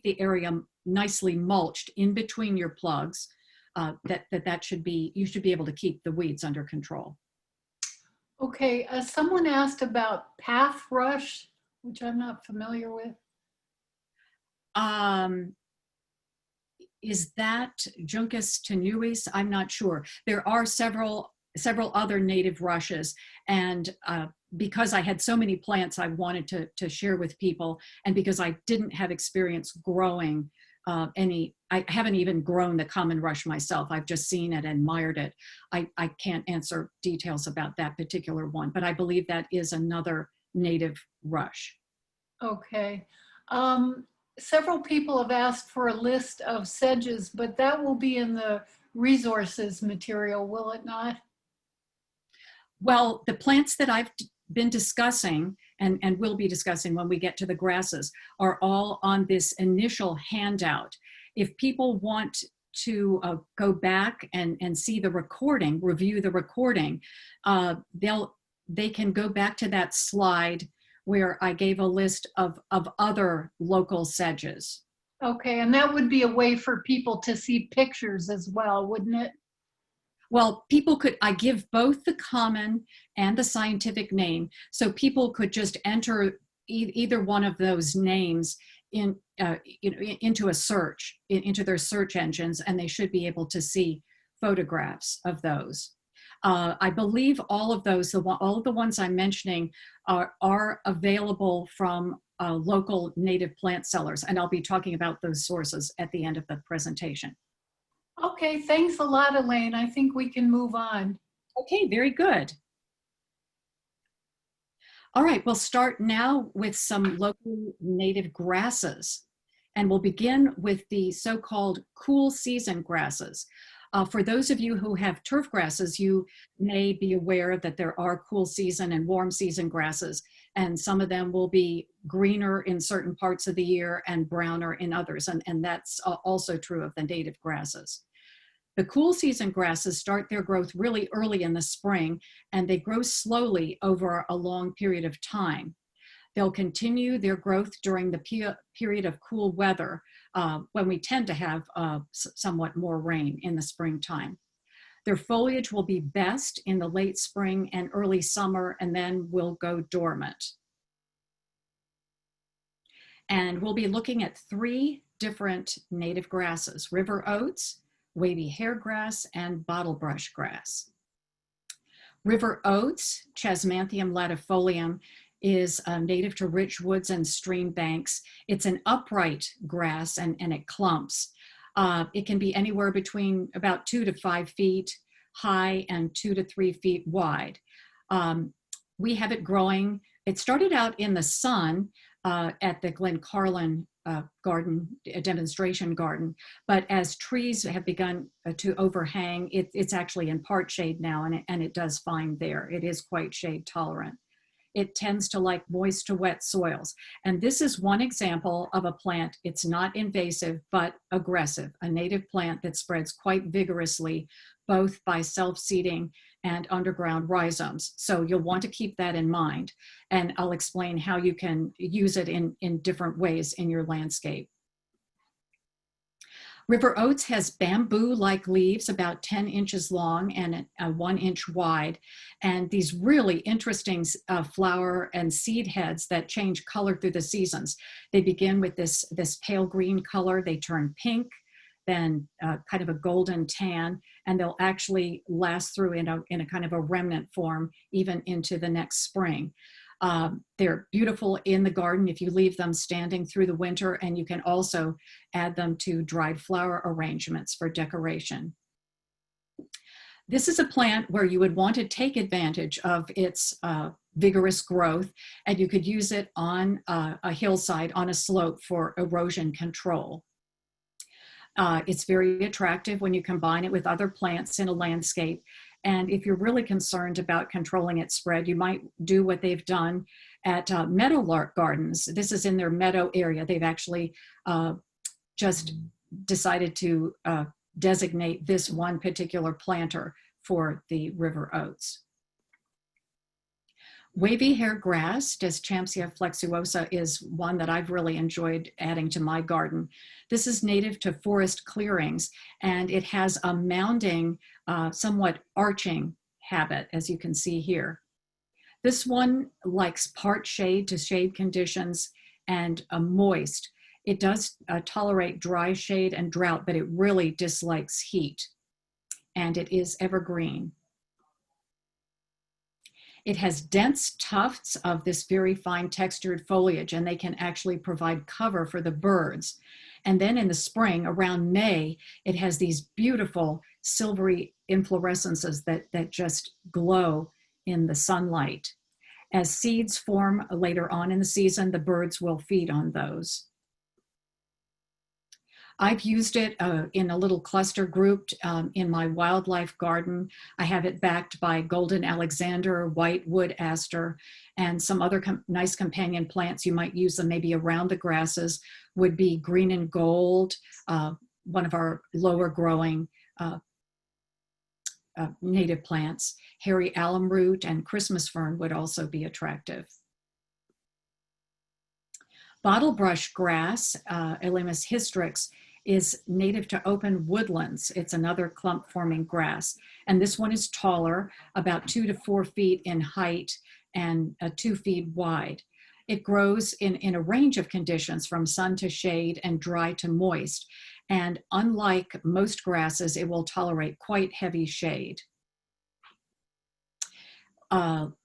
the area nicely mulched in between your plugs, that should be, you should be able to keep the weeds under control. Okay, someone asked about path rush, which I'm not familiar with. Is that Juncus tenuis? I'm not sure. There are several other native rushes, and because I had so many plants I wanted to share with people, and because I didn't have experience growing I haven't even grown the common rush myself. I've just seen it and admired it. I can't answer details about that particular one, but I believe that is another native rush. Okay. Several people have asked for a list of sedges, but that will be in the resources material, will it not? Well, the plants that I've been discussing and will be discussing when we get to the grasses are all on this initial handout. If people want to go back and see the recording, review the recording, they can go back to that slide where I gave a list of other local sedges. Okay, and that would be a way for people to see pictures as well, wouldn't it? Well, I give both the common and the scientific name, so people could just enter either one of those names into a search, into their search engines, and they should be able to see photographs of those. I believe all of those, all of the ones I'm mentioning are available from local native plant sellers, and I'll be talking about those sources at the end of the presentation. Okay, thanks a lot, Elaine. I think we can move on. Okay, very good. All right, we'll start now with some local native grasses. And we'll begin with the so-called cool season grasses. For those of you who have turf grasses, you may be aware that there are cool season and warm season grasses, and some of them will be greener in certain parts of the year and browner in others, and that's also true of the native grasses. The cool season grasses start their growth really early in the spring, and they grow slowly over a long period of time. They'll continue their growth during the period of cool weather, when we tend to have somewhat more rain in the springtime. Their foliage will be best in the late spring and early summer, and then will go dormant. And we'll be looking at 3 different native grasses: river oats, wavy hairgrass, and bottlebrush grass. River oats, Chasmanthium latifolium, is native to rich woods and stream banks. It's an upright grass and it clumps. It can be anywhere between about 2 to 5 feet high and 2 to 3 feet wide. We have it growing. It started out in the sun at the Glen Carlin garden, a demonstration garden, but as trees have begun to overhang, it's actually in part shade now, and it does fine there. It is quite shade tolerant. it tends to like moist to wet soils. And this is one example of a plant. It's not invasive, but aggressive, a native plant that spreads quite vigorously, both by self-seeding and underground rhizomes. So you'll want to keep that in mind. And I'll explain how you can use it in different ways in your landscape. River oats has bamboo-like leaves about 10 inches long and 1 inch wide, and these really interesting flower and seed heads that change color through the seasons. They begin with this pale green color, they turn pink, then kind of a golden tan, and they'll actually last through in a kind of a remnant form even into the next spring. They're beautiful in the garden if you leave them standing through the winter, and you can also add them to dried flower arrangements for decoration. This is a plant where you would want to take advantage of its vigorous growth, and you could use it on a hillside, on a slope for erosion control. It's very attractive when you combine it with other plants in a landscape. And if you're really concerned about controlling its spread, you might do what they've done at Meadowlark Gardens. This is in their meadow area. They've actually just decided to designate this one particular planter for the river oats. Wavy hair grass, Deschampsia flexuosa, is one that I've really enjoyed adding to my garden. This is native to forest clearings, and it has a mounding, somewhat arching habit, as you can see here. This one likes part shade to shade conditions and moist. It does tolerate dry shade and drought, but it really dislikes heat, and it is evergreen. It has dense tufts of this very fine textured foliage, and they can actually provide cover for the birds. And then in the spring, around May, it has these beautiful silvery inflorescences that just glow in the sunlight. As seeds form later on in the season, the birds will feed on those. I've used it in a little cluster grouped in my wildlife garden. I have it backed by golden Alexander, white wood aster, and some other nice companion plants. You might use them maybe around the grasses would be green and gold, one of our lower growing native plants. Hairy alum root and Christmas fern would also be attractive. Bottlebrush grass, Elaemus hystrix, is native to open woodlands. It's another clump forming grass. And this one is taller, about 2 to 4 feet in height and 2 feet wide. It grows in a range of conditions from sun to shade and dry to moist. And unlike most grasses, it will tolerate quite heavy shade.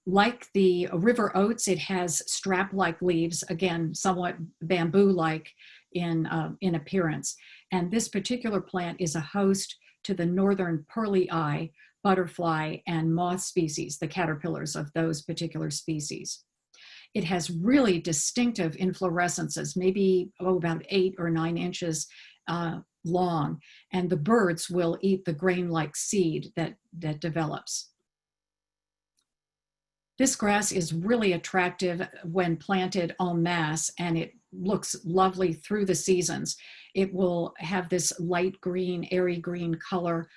Like the river oats, it has strap-like leaves, again, somewhat bamboo-like in appearance. And this particular plant is a host to the northern pearly eye, butterfly, and moth species, the caterpillars of those particular species. It has really distinctive inflorescences, maybe about 8 or 9 inches long, and the birds will eat the grain-like seed that develops. This grass is really attractive when planted en masse, and it looks lovely through the seasons. It will have this light green, airy green color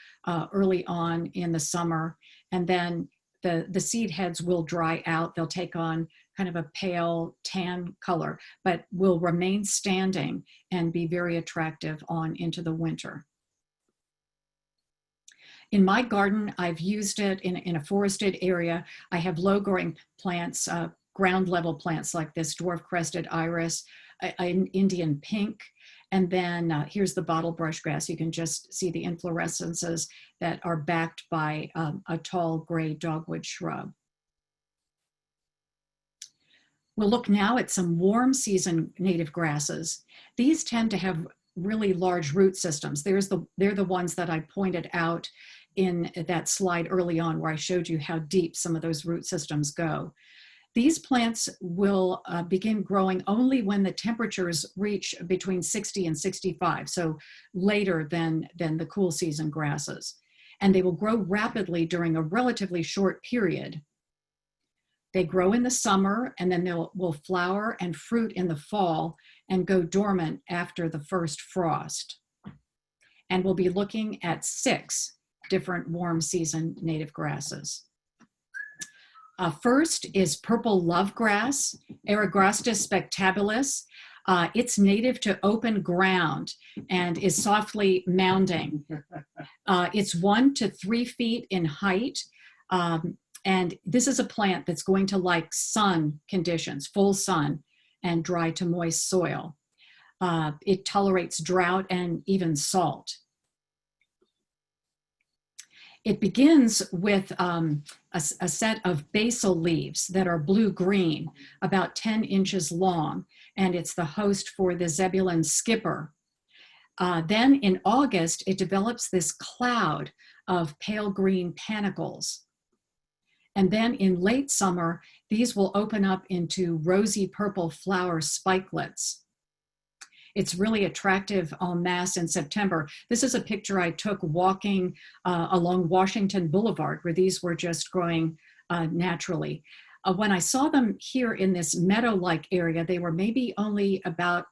early on in the summer, and then the seed heads will dry out. They'll take on kind of a pale tan color, but will remain standing and be very attractive on into the winter. In my garden, I've used it in a forested area. I have low-growing plants, ground level plants like this dwarf crested iris, an Indian pink, and then here's the bottlebrush grass. You can just see the inflorescences that are backed by a tall gray dogwood shrub. We'll look now at some warm season native grasses. These tend to have really large root systems. They're the ones that I pointed out in that slide early on where I showed you how deep some of those root systems go. These plants will begin growing only when the temperatures reach between 60 and 65, so later than the cool season grasses. And they will grow rapidly during a relatively short period. They grow in the summer and then will flower and fruit in the fall and go dormant after the first frost. And we'll be looking at 6 different warm season native grasses. First is purple lovegrass, Eragrostis spectabilis. It's native to open ground and is softly mounding. It's 1 to 3 feet in height. And this is a plant that's going to like sun conditions, full sun and dry to moist soil. It tolerates drought and even salt. It begins with a set of basal leaves that are blue-green, about 10 inches long, and it's the host for the Zebulon skipper. Then in August, it develops this cloud of pale green panicles. And then in late summer, these will open up into rosy purple flower spikelets. It's really attractive en masse in September. This is a picture I took walking along Washington Boulevard, where these were just growing naturally. When I saw them here in this meadow-like area, they were maybe only about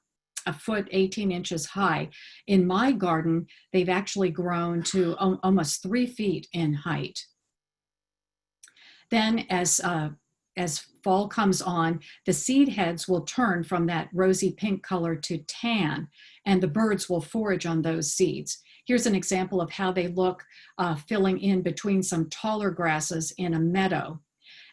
a foot, 18 inches high. In my garden, they've actually grown to almost 3 feet in height. Then as fall comes on, the seed heads will turn from that rosy pink color to tan, and the birds will forage on those seeds. Here's an example of how they look filling in between some taller grasses in a meadow.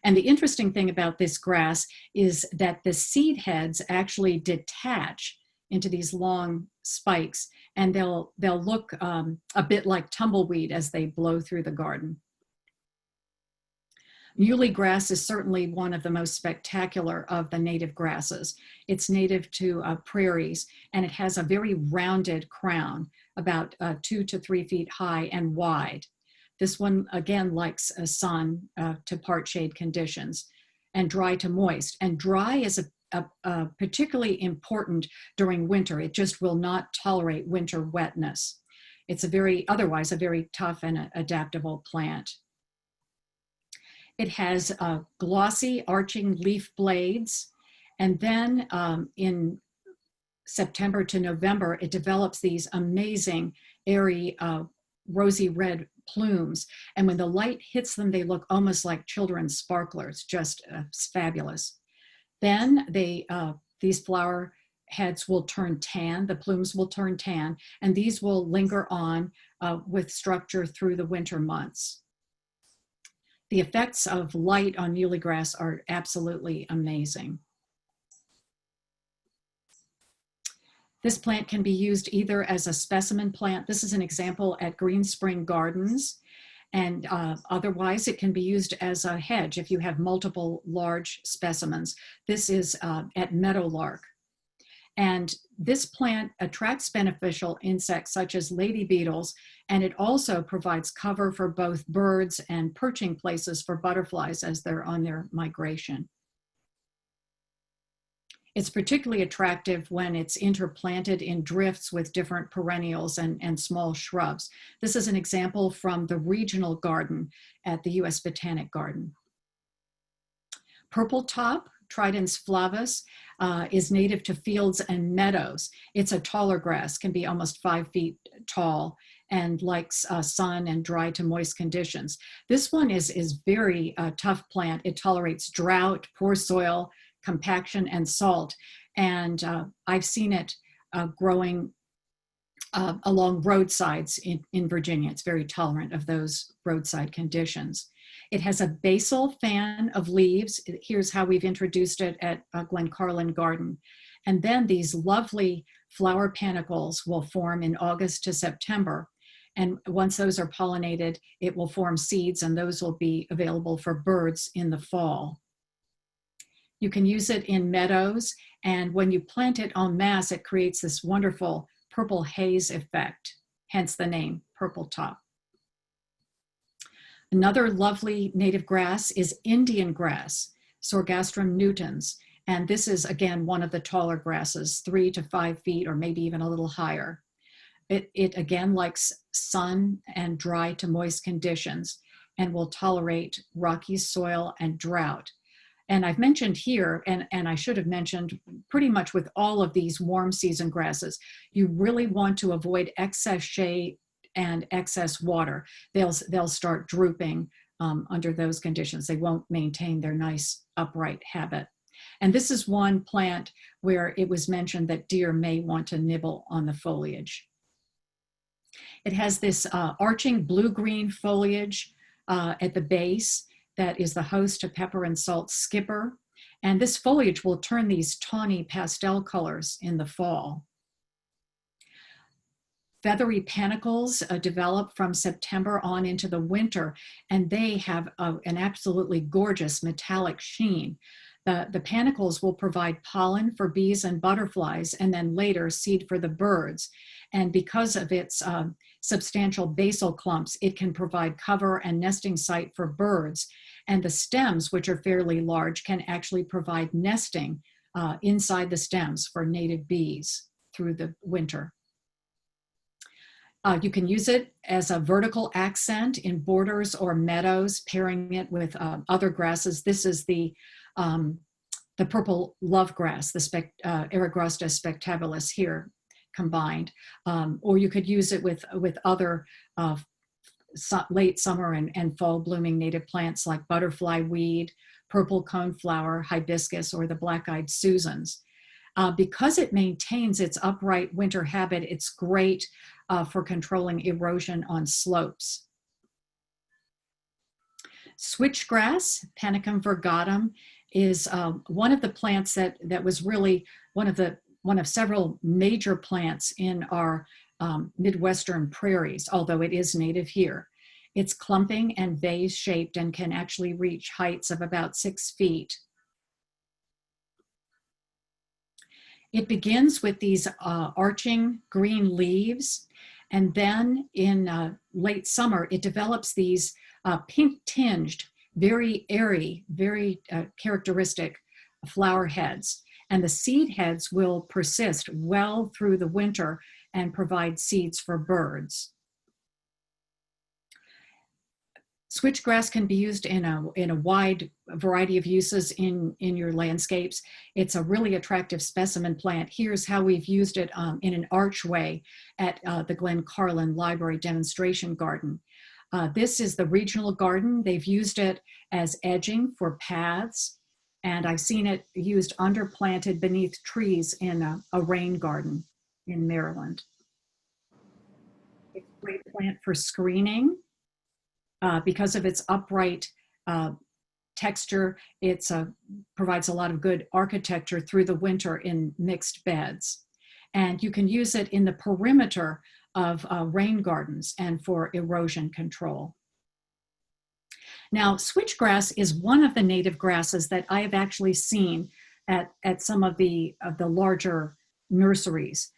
And the interesting thing about this grass is that the seed heads actually detach into these long spikes, and they'll look a bit like tumbleweed as they blow through the garden. Muley grass is certainly one of the most spectacular of the native grasses. It's native to prairies, and it has a very rounded crown, about 2 to 3 feet high and wide. This one, again, likes sun to part shade conditions, and dry to moist. And dry is particularly important during winter. It just will not tolerate winter wetness. It's otherwise a very tough and adaptable plant. It has glossy arching leaf blades, and then in September to November, it develops these amazing, airy, rosy red plumes. And when the light hits them, they look almost like children's sparklers, just fabulous. Then these flower heads will turn tan, the plumes will turn tan, and these will linger on with structure through the winter months. The effects of light on muley grass are absolutely amazing. This plant can be used either as a specimen plant. This is an example at Green Spring Gardens. And otherwise, it can be used as a hedge if you have multiple large specimens. This is at Meadowlark. And this plant attracts beneficial insects such as lady beetles, and it also provides cover for both birds and perching places for butterflies as they're on their migration. It's particularly attractive when it's interplanted in drifts with different perennials and small shrubs. This is an example from the regional garden at the U.S. Botanic Garden. Purple top, Tridens flavus, is native to fields and meadows. It's a taller grass, can be almost 5 feet tall, and likes sun and dry to moist conditions. This one is very tough plant. It tolerates drought, poor soil, compaction, and salt. And I've seen it growing along roadsides in Virginia. It's very tolerant of those roadside conditions. It has a basal fan of leaves. Here's how we've introduced it at Glencarlin Garden. And then these lovely flower panicles will form in August to September. And once those are pollinated, it will form seeds, and those will be available for birds in the fall. You can use it in meadows, and when you plant it en masse, it creates this wonderful purple haze effect, hence the name purple top. Another lovely native grass is Indian grass, Sorghastrum nutans, and this is, again, one of the taller grasses, 3 to 5 feet or maybe even a little higher. It again likes sun and dry to moist conditions and will tolerate rocky soil and drought. And I've mentioned here, and I should have mentioned pretty much with all of these warm season grasses, you really want to avoid excess shade and excess water. They'll start drooping under those conditions. They won't maintain their nice upright habit. And this is one plant where it was mentioned that deer may want to nibble on the foliage. It has this arching blue-green foliage at the base that is the host to pepper and salt skipper. And this foliage will turn these tawny pastel colors in the fall. Feathery panicles develop from September on into the winter, and they have an absolutely gorgeous metallic sheen. The panicles will provide pollen for bees and butterflies, and then later seed for the birds. And because of its substantial basal clumps, it can provide cover and nesting site for birds. And the stems, which are fairly large, can actually provide nesting inside the stems for native bees through the winter. You can use it as a vertical accent in borders or meadows, pairing it with other grasses. This is the purple lovegrass, the Eragrosta spectabilis here combined. Or you could use it with other late summer and fall blooming native plants like butterfly weed, purple coneflower, hibiscus, or the black-eyed Susans. Because it maintains its upright winter habit, it's great for controlling erosion on slopes. Switchgrass, Panicum virgatum, is one of the plants that was really one of several major plants in our Midwestern prairies, although it is native here. It's clumping and vase shaped and can actually reach heights of about 6 feet. It begins with these arching green leaves, and then in late summer, it develops these pink tinged, very airy, very characteristic flower heads. And the seed heads will persist well through the winter and provide seeds for birds. Switchgrass can be used in a wide variety of uses in your landscapes. It's a really attractive specimen plant. Here's how we've used it in an archway at the Glen Carlin Library Demonstration Garden. This is the regional garden. They've used it as edging for paths, and I've seen it used underplanted beneath trees in a rain garden in Maryland. It's a great plant for screening. Because of its upright texture, it provides a lot of good architecture through the winter in mixed beds. And you can use it in the perimeter of rain gardens and for erosion control. Now, switchgrass is one of the native grasses that I have actually seen at some of the larger nurseries.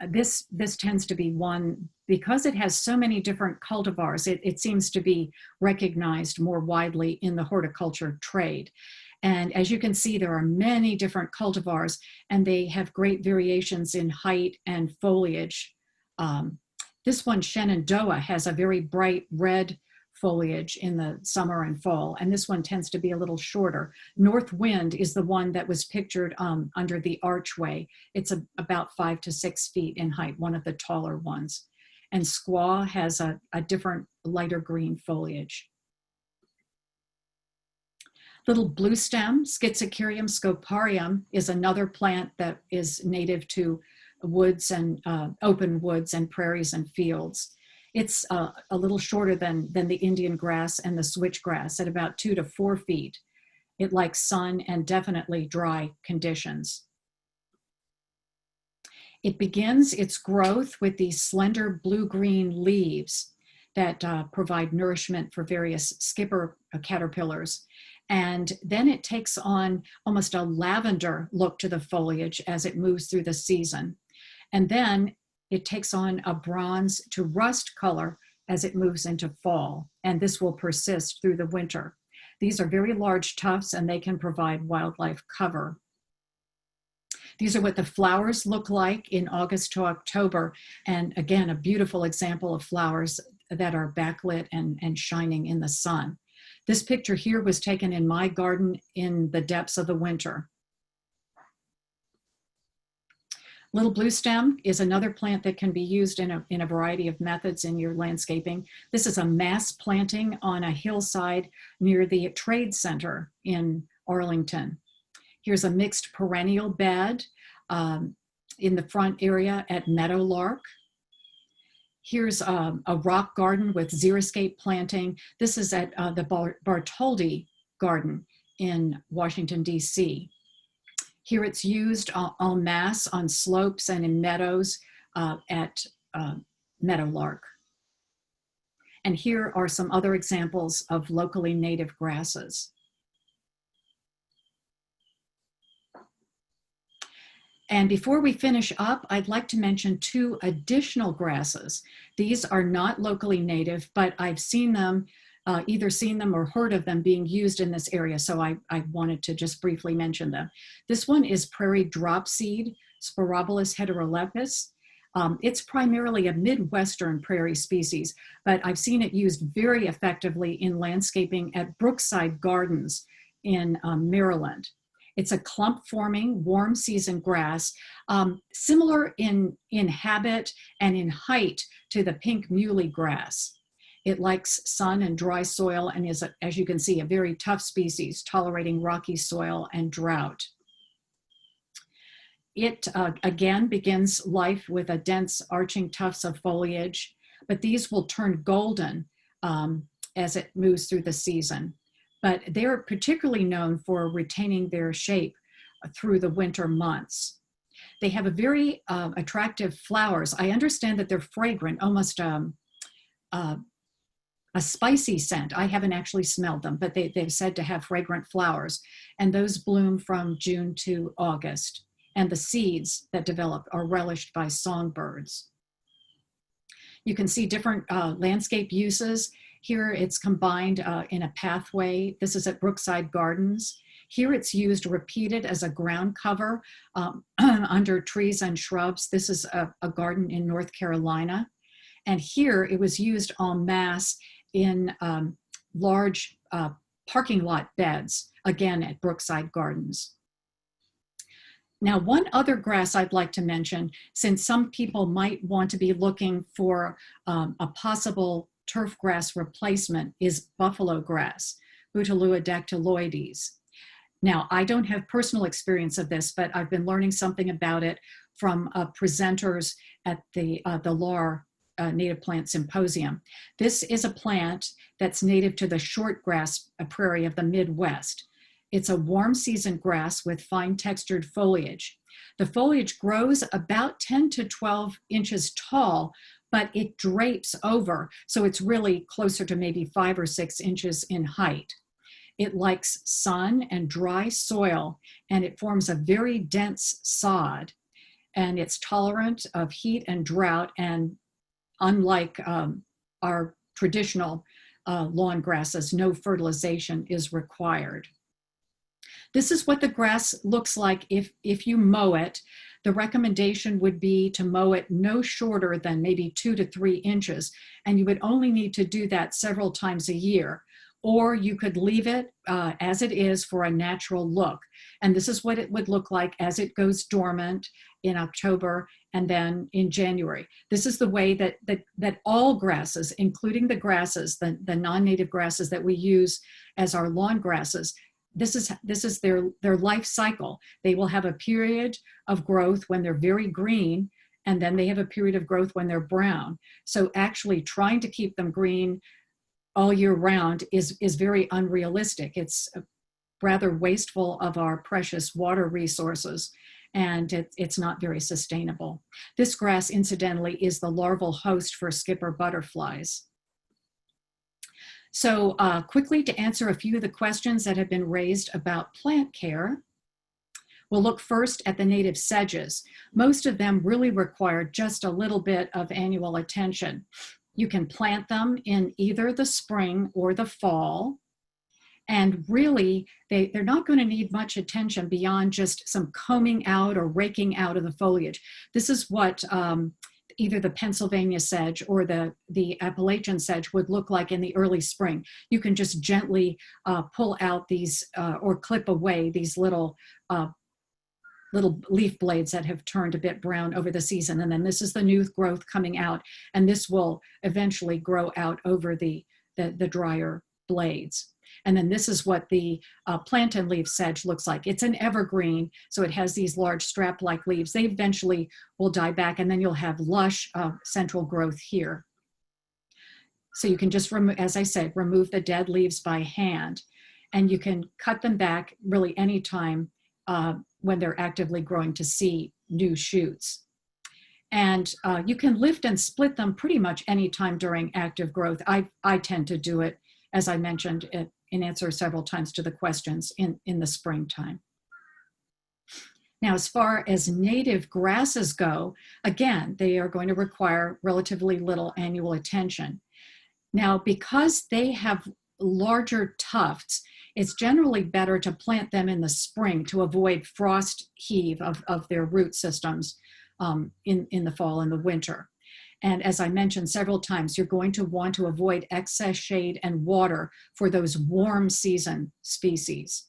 This tends to be one, because it has so many different cultivars, it seems to be recognized more widely in the horticulture trade. And as you can see, there are many different cultivars, and they have great variations in height and foliage. This one, Shenandoah, has a very bright red foliage in the summer and fall, and this one tends to be a little shorter. North Wind is the one that was pictured under the archway. It's about 5 to 6 feet in height, one of the taller ones. And Squaw has a different lighter green foliage. Little blue stem, Schizocerium scoparium, is another plant that is native to woods and open woods and prairies and fields. It's a little shorter than the Indian grass and the switchgrass at about 2 to 4 feet. It likes sun and definitely dry conditions. It begins its growth with these slender blue-green leaves that provide nourishment for various skipper caterpillars. And then it takes on almost a lavender look to the foliage as it moves through the season. And then it takes on a bronze to rust color as it moves into fall, and this will persist through the winter. These are very large tufts, and they can provide wildlife cover. These are what the flowers look like in August to October, and again, a beautiful example of flowers that are backlit and shining in the sun. This picture here was taken in my garden in the depths of the winter. Little blue stem is another plant that can be used in a variety of methods in your landscaping. This is a mass planting on a hillside near the Trade Center in Arlington. Here's a mixed perennial bed in the front area at Meadowlark. Here's a rock garden with xeriscape planting. This is at the Bartholdi Garden in Washington, D.C. Here it's used en masse on slopes and in meadows at Meadowlark. And here are some other examples of locally native grasses. And before we finish up, I'd like to mention 2 additional grasses. These are not locally native, but I've seen them, either seen them or heard of them being used in this area, so I wanted to just briefly mention them. This one is prairie dropseed, Sporobolus heterolepis. It's primarily a Midwestern prairie species, but I've seen it used very effectively in landscaping at Brookside Gardens in Maryland. It's a clump-forming, warm season grass, similar in habit and in height to the pink muley grass. It likes sun and dry soil and is, as you can see, a very tough species, tolerating rocky soil and drought. It, again, begins life with a dense arching tufts of foliage, but these will turn golden as it moves through the season. But they're particularly known for retaining their shape through the winter months. They have a very attractive flowers. I understand that they're fragrant, almost a spicy scent. I haven't actually smelled them, but they've said to have fragrant flowers. And those bloom from June to August. And the seeds that develop are relished by songbirds. You can see different landscape uses. Here it's combined in a pathway. This is at Brookside Gardens. Here it's used repeated as a ground cover under trees and shrubs. This is a garden in North Carolina. And here it was used en masse in large parking lot beds, again at Brookside Gardens. Now, one other grass I'd like to mention, since some people might want to be looking for a possible turf grass replacement, is buffalo grass, Bouteloua dactyloides. Now, I don't have personal experience of this, but I've been learning something about it from presenters at the LAR Native Plant Symposium. This is a plant that's native to the shortgrass prairie of the Midwest. It's a warm season grass with fine textured foliage. The foliage grows about 10 to 12 inches tall, but it drapes over, so it's really closer to maybe 5 or 6 inches in height. It likes sun and dry soil, and it forms a very dense sod, and it's tolerant of heat and drought, and unlike our traditional lawn grasses, no fertilization is required. This is what the grass looks like if you mow it. The recommendation would be to mow it no shorter than maybe 2 to 3 inches, and you would only need to do that several times a year. Or you could leave it as it is for a natural look. And this is what it would look like as it goes dormant in October and then in January. This is the way that all grasses, including the grasses, the non-native grasses that we use as our lawn grasses, this is their life cycle. They will have a period of growth when they're very green, and then they have a period of growth when they're brown. So actually trying to keep them green all year round is very unrealistic. It's rather wasteful of our precious water resources, and it's not very sustainable. This grass, incidentally, is the larval host for skipper butterflies. So quickly to answer a few of the questions that have been raised about plant care, we'll look first at the native sedges. Most of them really require just a little bit of annual attention. You can plant them in either the spring or the fall. And really, they're not going to need much attention beyond just some combing out or raking out of the foliage. This is what either the Pennsylvania sedge or the Appalachian sedge would look like in the early spring. You can just gently pull out these or clip away these little leaf blades that have turned a bit brown over the season. And then this is the new growth coming out, and this will eventually grow out over the drier blades. And then this is what the plantain leaf sedge looks like. It's an evergreen, so it has these large strap-like leaves. They eventually will die back, and then you'll have lush central growth here. So you can just, as I said, remove the dead leaves by hand, and you can cut them back really anytime when they're actively growing to see new shoots. And you can lift and split them pretty much anytime during active growth. I tend to do it, as I mentioned, in answer several times to the questions in the springtime. Now, as far as native grasses go, again, they are going to require relatively little annual attention. Now, because they have larger tufts, it's generally better to plant them in the spring to avoid frost heave of their root systems in the fall and the winter. And as I mentioned several times, you're going to want to avoid excess shade and water for those warm season species.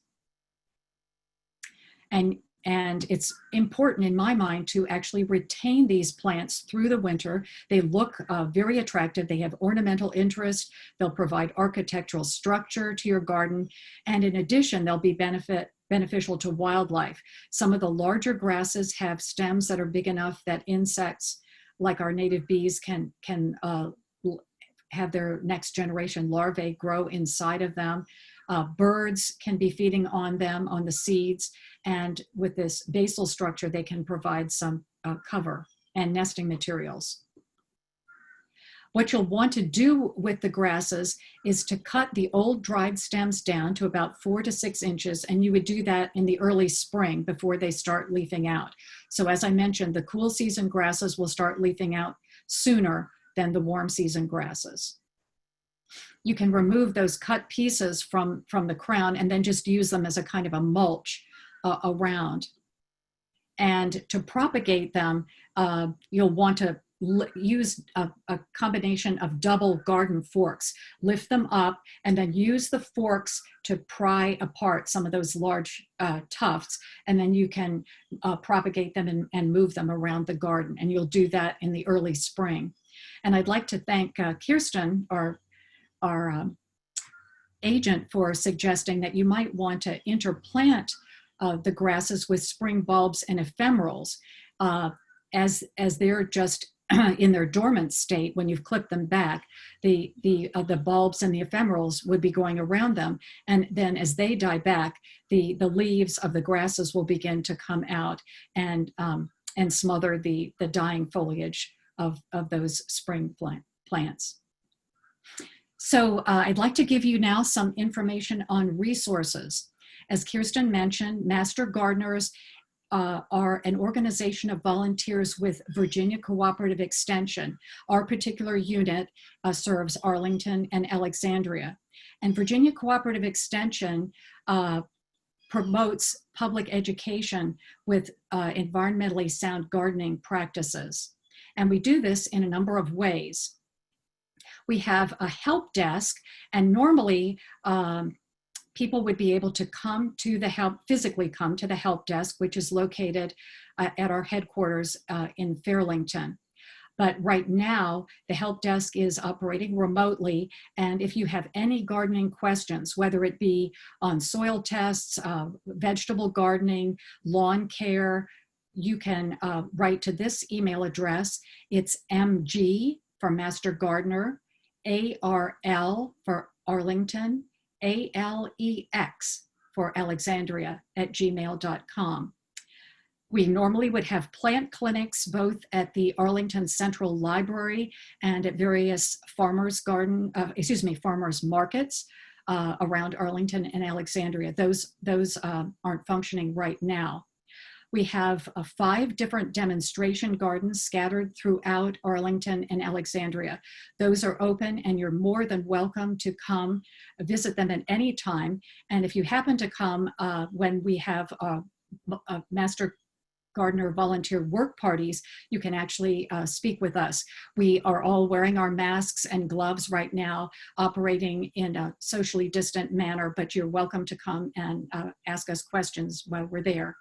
And it's important in my mind to actually retain these plants through the winter. They look very attractive. They have ornamental interest. They'll provide architectural structure to your garden. And in addition, they'll be beneficial to wildlife. Some of the larger grasses have stems that are big enough that insects, like our native bees, can have their next generation larvae grow inside of them. Birds can be feeding on them, on the seeds, and with this basal structure, they can provide some cover and nesting materials. What you'll want to do with the grasses is to cut the old dried stems down to about 4 to 6 inches, and you would do that in the early spring before they start leafing out. So as I mentioned, the cool season grasses will start leafing out sooner than the warm season grasses. You can remove those cut pieces from the crown and then just use them as a kind of a mulch around. And to propagate them, you'll want to use a combination of double garden forks. Lift them up and then use the forks to pry apart some of those large tufts, and then you can propagate them and move them around the garden. And you'll do that in the early spring. And I'd like to thank Kirsten, our agent, for suggesting that you might want to interplant the grasses with spring bulbs and ephemerals as they're just in their dormant state. When you've clipped them back, the bulbs and the ephemerals would be going around them, and then as they die back, the leaves of the grasses will begin to come out and smother the dying foliage of those spring plants. So I'd like to give you now some information on resources. As Kirsten mentioned, Master Gardeners are an organization of volunteers with Virginia Cooperative Extension. Our particular unit serves Arlington and Alexandria. And Virginia Cooperative Extension promotes public education with environmentally sound gardening practices. And we do this in a number of ways. We have a help desk, and normally people would be able to physically come to the help desk, which is located at our headquarters in Fairlington. But right now, the help desk is operating remotely, and if you have any gardening questions, whether it be on soil tests, vegetable gardening, lawn care, you can write to this email address. It's MG for Master Gardener, ARL for Arlington, ALEX for Alexandria @gmail.com. We normally would have plant clinics both at the Arlington Central Library and at various farmers markets around Arlington and Alexandria. Those aren't functioning right now. We have 5 different demonstration gardens scattered throughout Arlington and Alexandria. Those are open, and you're more than welcome to come visit them at any time. And if you happen to come when we have Master Gardener volunteer work parties, you can actually speak with us. We are all wearing our masks and gloves right now, operating in a socially distant manner, but you're welcome to come and ask us questions while we're there.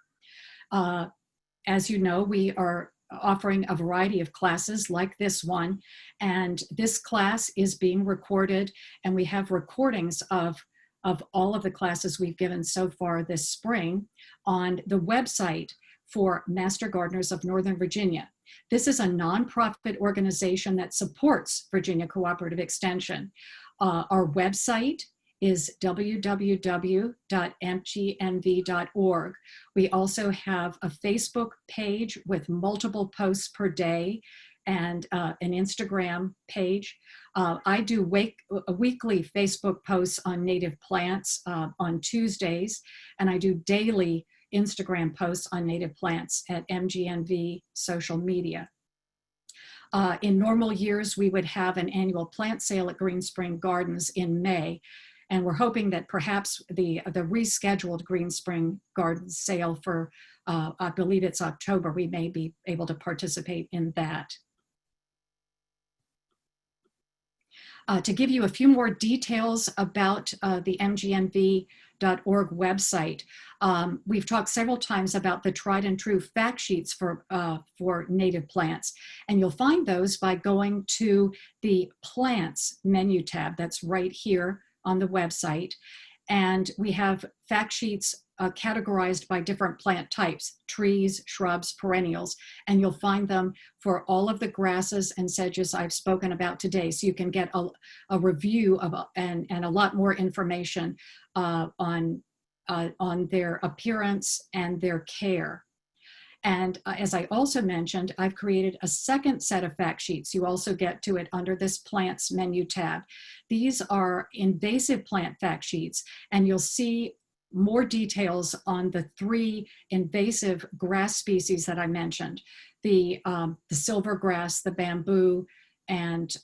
As you know, we are offering a variety of classes like this one, and this class is being recorded, and we have recordings of all of the classes we've given so far this spring on the website for Master Gardeners of Northern Virginia. This is a nonprofit organization that supports Virginia Cooperative Extension. Our website is www.mgnv.org. We also have a Facebook page with multiple posts per day and an Instagram page. I do weekly Facebook posts on native plants on Tuesdays, and I do daily Instagram posts on native plants at MGNV social media. In normal years, we would have an annual plant sale at Green Spring Gardens in May. And we're hoping that perhaps the rescheduled Green Spring Gardens sale for, I believe it's October, we may be able to participate in that. To give you a few more details about the mgnv.org website, we've talked several times about the tried and true fact sheets for native plants. And you'll find those by going to the plants menu tab that's right here on the website. And we have fact sheets categorized by different plant types: trees, shrubs, perennials, and you'll find them for all of the grasses and sedges I've spoken about today. So you can get a review of and a lot more information on their appearance and their care. And as I also mentioned, I've created a second set of fact sheets. You also get to it under this plants menu tab. These are invasive plant fact sheets, and you'll see more details on the 3 invasive grass species that I mentioned: the silvergrass, the bamboo, and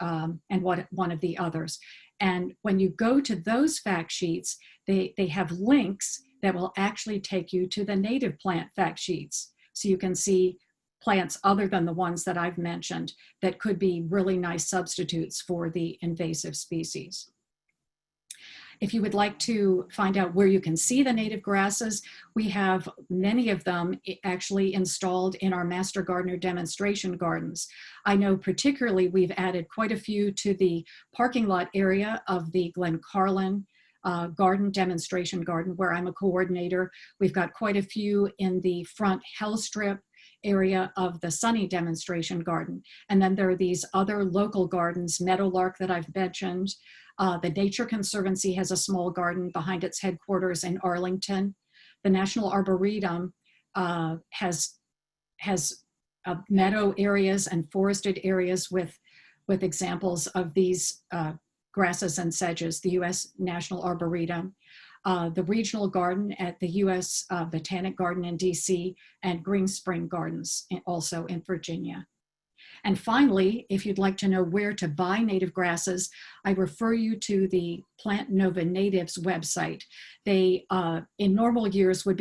one of the others. And when you go to those fact sheets, they have links that will actually take you to the native plant fact sheets. So you can see plants other than the ones that I've mentioned that could be really nice substitutes for the invasive species. If you would like to find out where you can see the native grasses, we have many of them actually installed in our Master Gardener demonstration gardens. I know particularly we've added quite a few to the parking lot area of the Glen Carlin demonstration garden, where I'm a coordinator. We've got quite a few in the front Hell Strip area of the Sunny demonstration garden. And then there are these other local gardens, Meadowlark that I've mentioned. The Nature Conservancy has a small garden behind its headquarters in Arlington. The National Arboretum has meadow areas and forested areas with examples of these grasses and sedges, the U.S. National Arboretum, the regional garden at the U.S. Botanic Garden in D.C., and Green Spring Gardens also in Virginia. And finally, if you'd like to know where to buy native grasses, I refer you to the Plant Nova Natives website. They, in normal years, would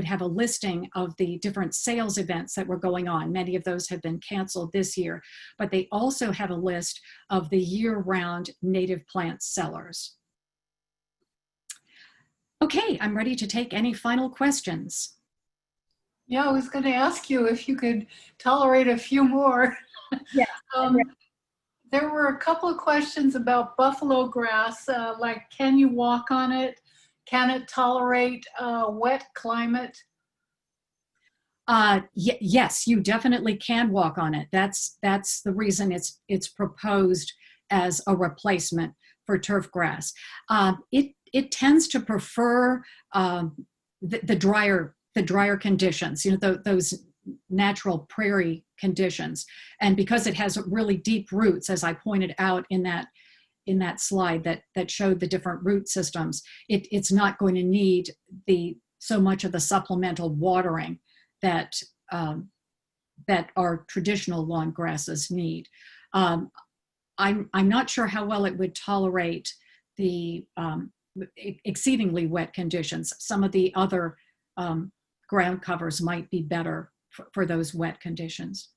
have a listing of the different sales events that were going on. Many of those have been canceled this year, but they also have a list of the year-round native plant sellers. Okay, I'm ready to take any final questions. Yeah, I was going to ask you if you could tolerate a few more. Yeah. There were a couple of questions about buffalo grass, like can you walk on it? Can it tolerate a wet climate? Yes, you definitely can walk on it. That's the reason it's proposed as a replacement for turf grass. It tends to prefer the drier conditions, those natural prairie conditions. And because it has really deep roots, as I pointed out in that slide that showed the different root systems, it's not going to need so much of the supplemental watering that our traditional lawn grasses need. I'm not sure how well it would tolerate the exceedingly wet conditions. Some of the other ground covers might be better for those wet conditions.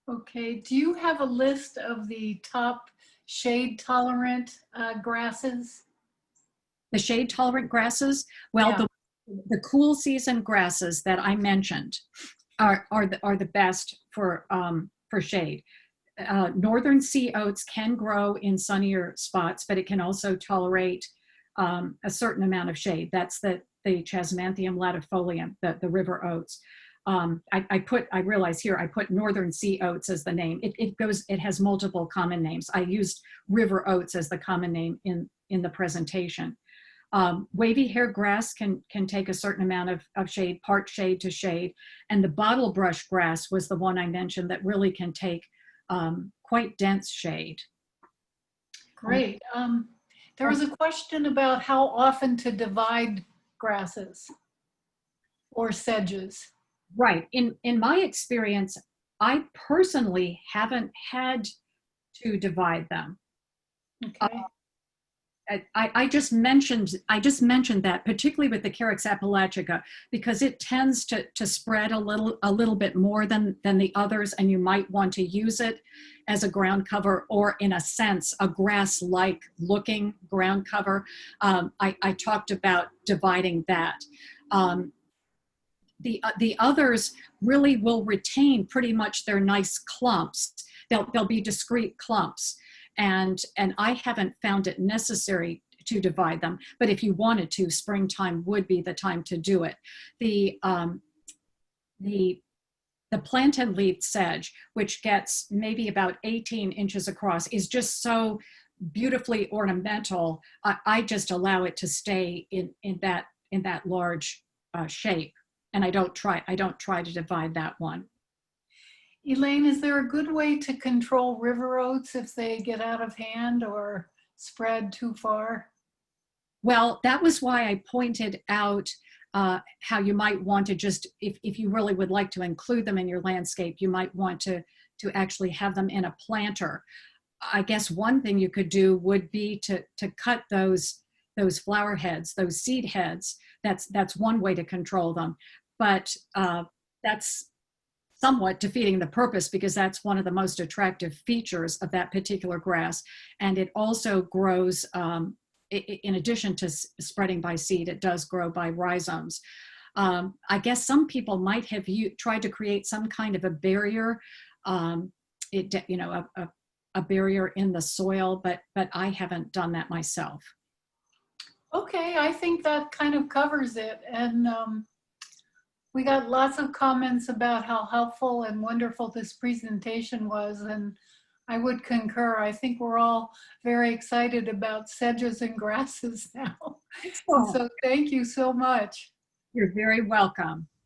Okay, do you have a list of the top shade tolerant grasses? The shade tolerant grasses, well, Yeah. the cool season grasses that I mentioned are the best for shade. Northern sea oats can grow in sunnier spots, but it can also tolerate a certain amount of shade. That's the Chasmanthium latifolium, the river oats. I realize here I put Northern sea oats as the name. It has multiple common names. I used river oats as the common name in the presentation. Wavy hair grass can take a certain amount of shade, part shade to shade. And the bottle brush grass was the one I mentioned that really can take quite dense shade. Great. There was a question about how often to divide grasses or sedges. Right. In my experience, I personally haven't had to divide them. Okay. I just mentioned that, particularly with the Carex apalachica, because it tends to spread a little bit more than the others, and you might want to use it as a ground cover, or in a sense, a grass-like looking ground cover. I talked about dividing that. The others really will retain pretty much their nice clumps. They'll be discrete clumps. And I haven't found it necessary to divide them, but if you wanted to, springtime would be the time to do it. The plantain-leaved sedge, which gets maybe about 18 inches across, is just so beautifully ornamental. I just allow it to stay in that large shape, and I don't try to divide that one. Elaine, is there a good way to control river oats if they get out of hand or spread too far? Well, that was why I pointed out how you might want to just, if you really would like to include them in your landscape, you might want to actually have them in a planter. I guess one thing you could do would be to cut those flower heads, those seed heads. That's one way to control them, but that's somewhat defeating the purpose, because that's one of the most attractive features of that particular grass. And it also grows, in addition to spreading by seed, it does grow by rhizomes. I guess some people might have tried to create some kind of a barrier, a barrier in the soil, but I haven't done that myself. Okay, I think that kind of covers it. And we got lots of comments about how helpful and wonderful this presentation was, and I would concur. I think we're all very excited about sedges and grasses now. And so thank you so much. You're very welcome.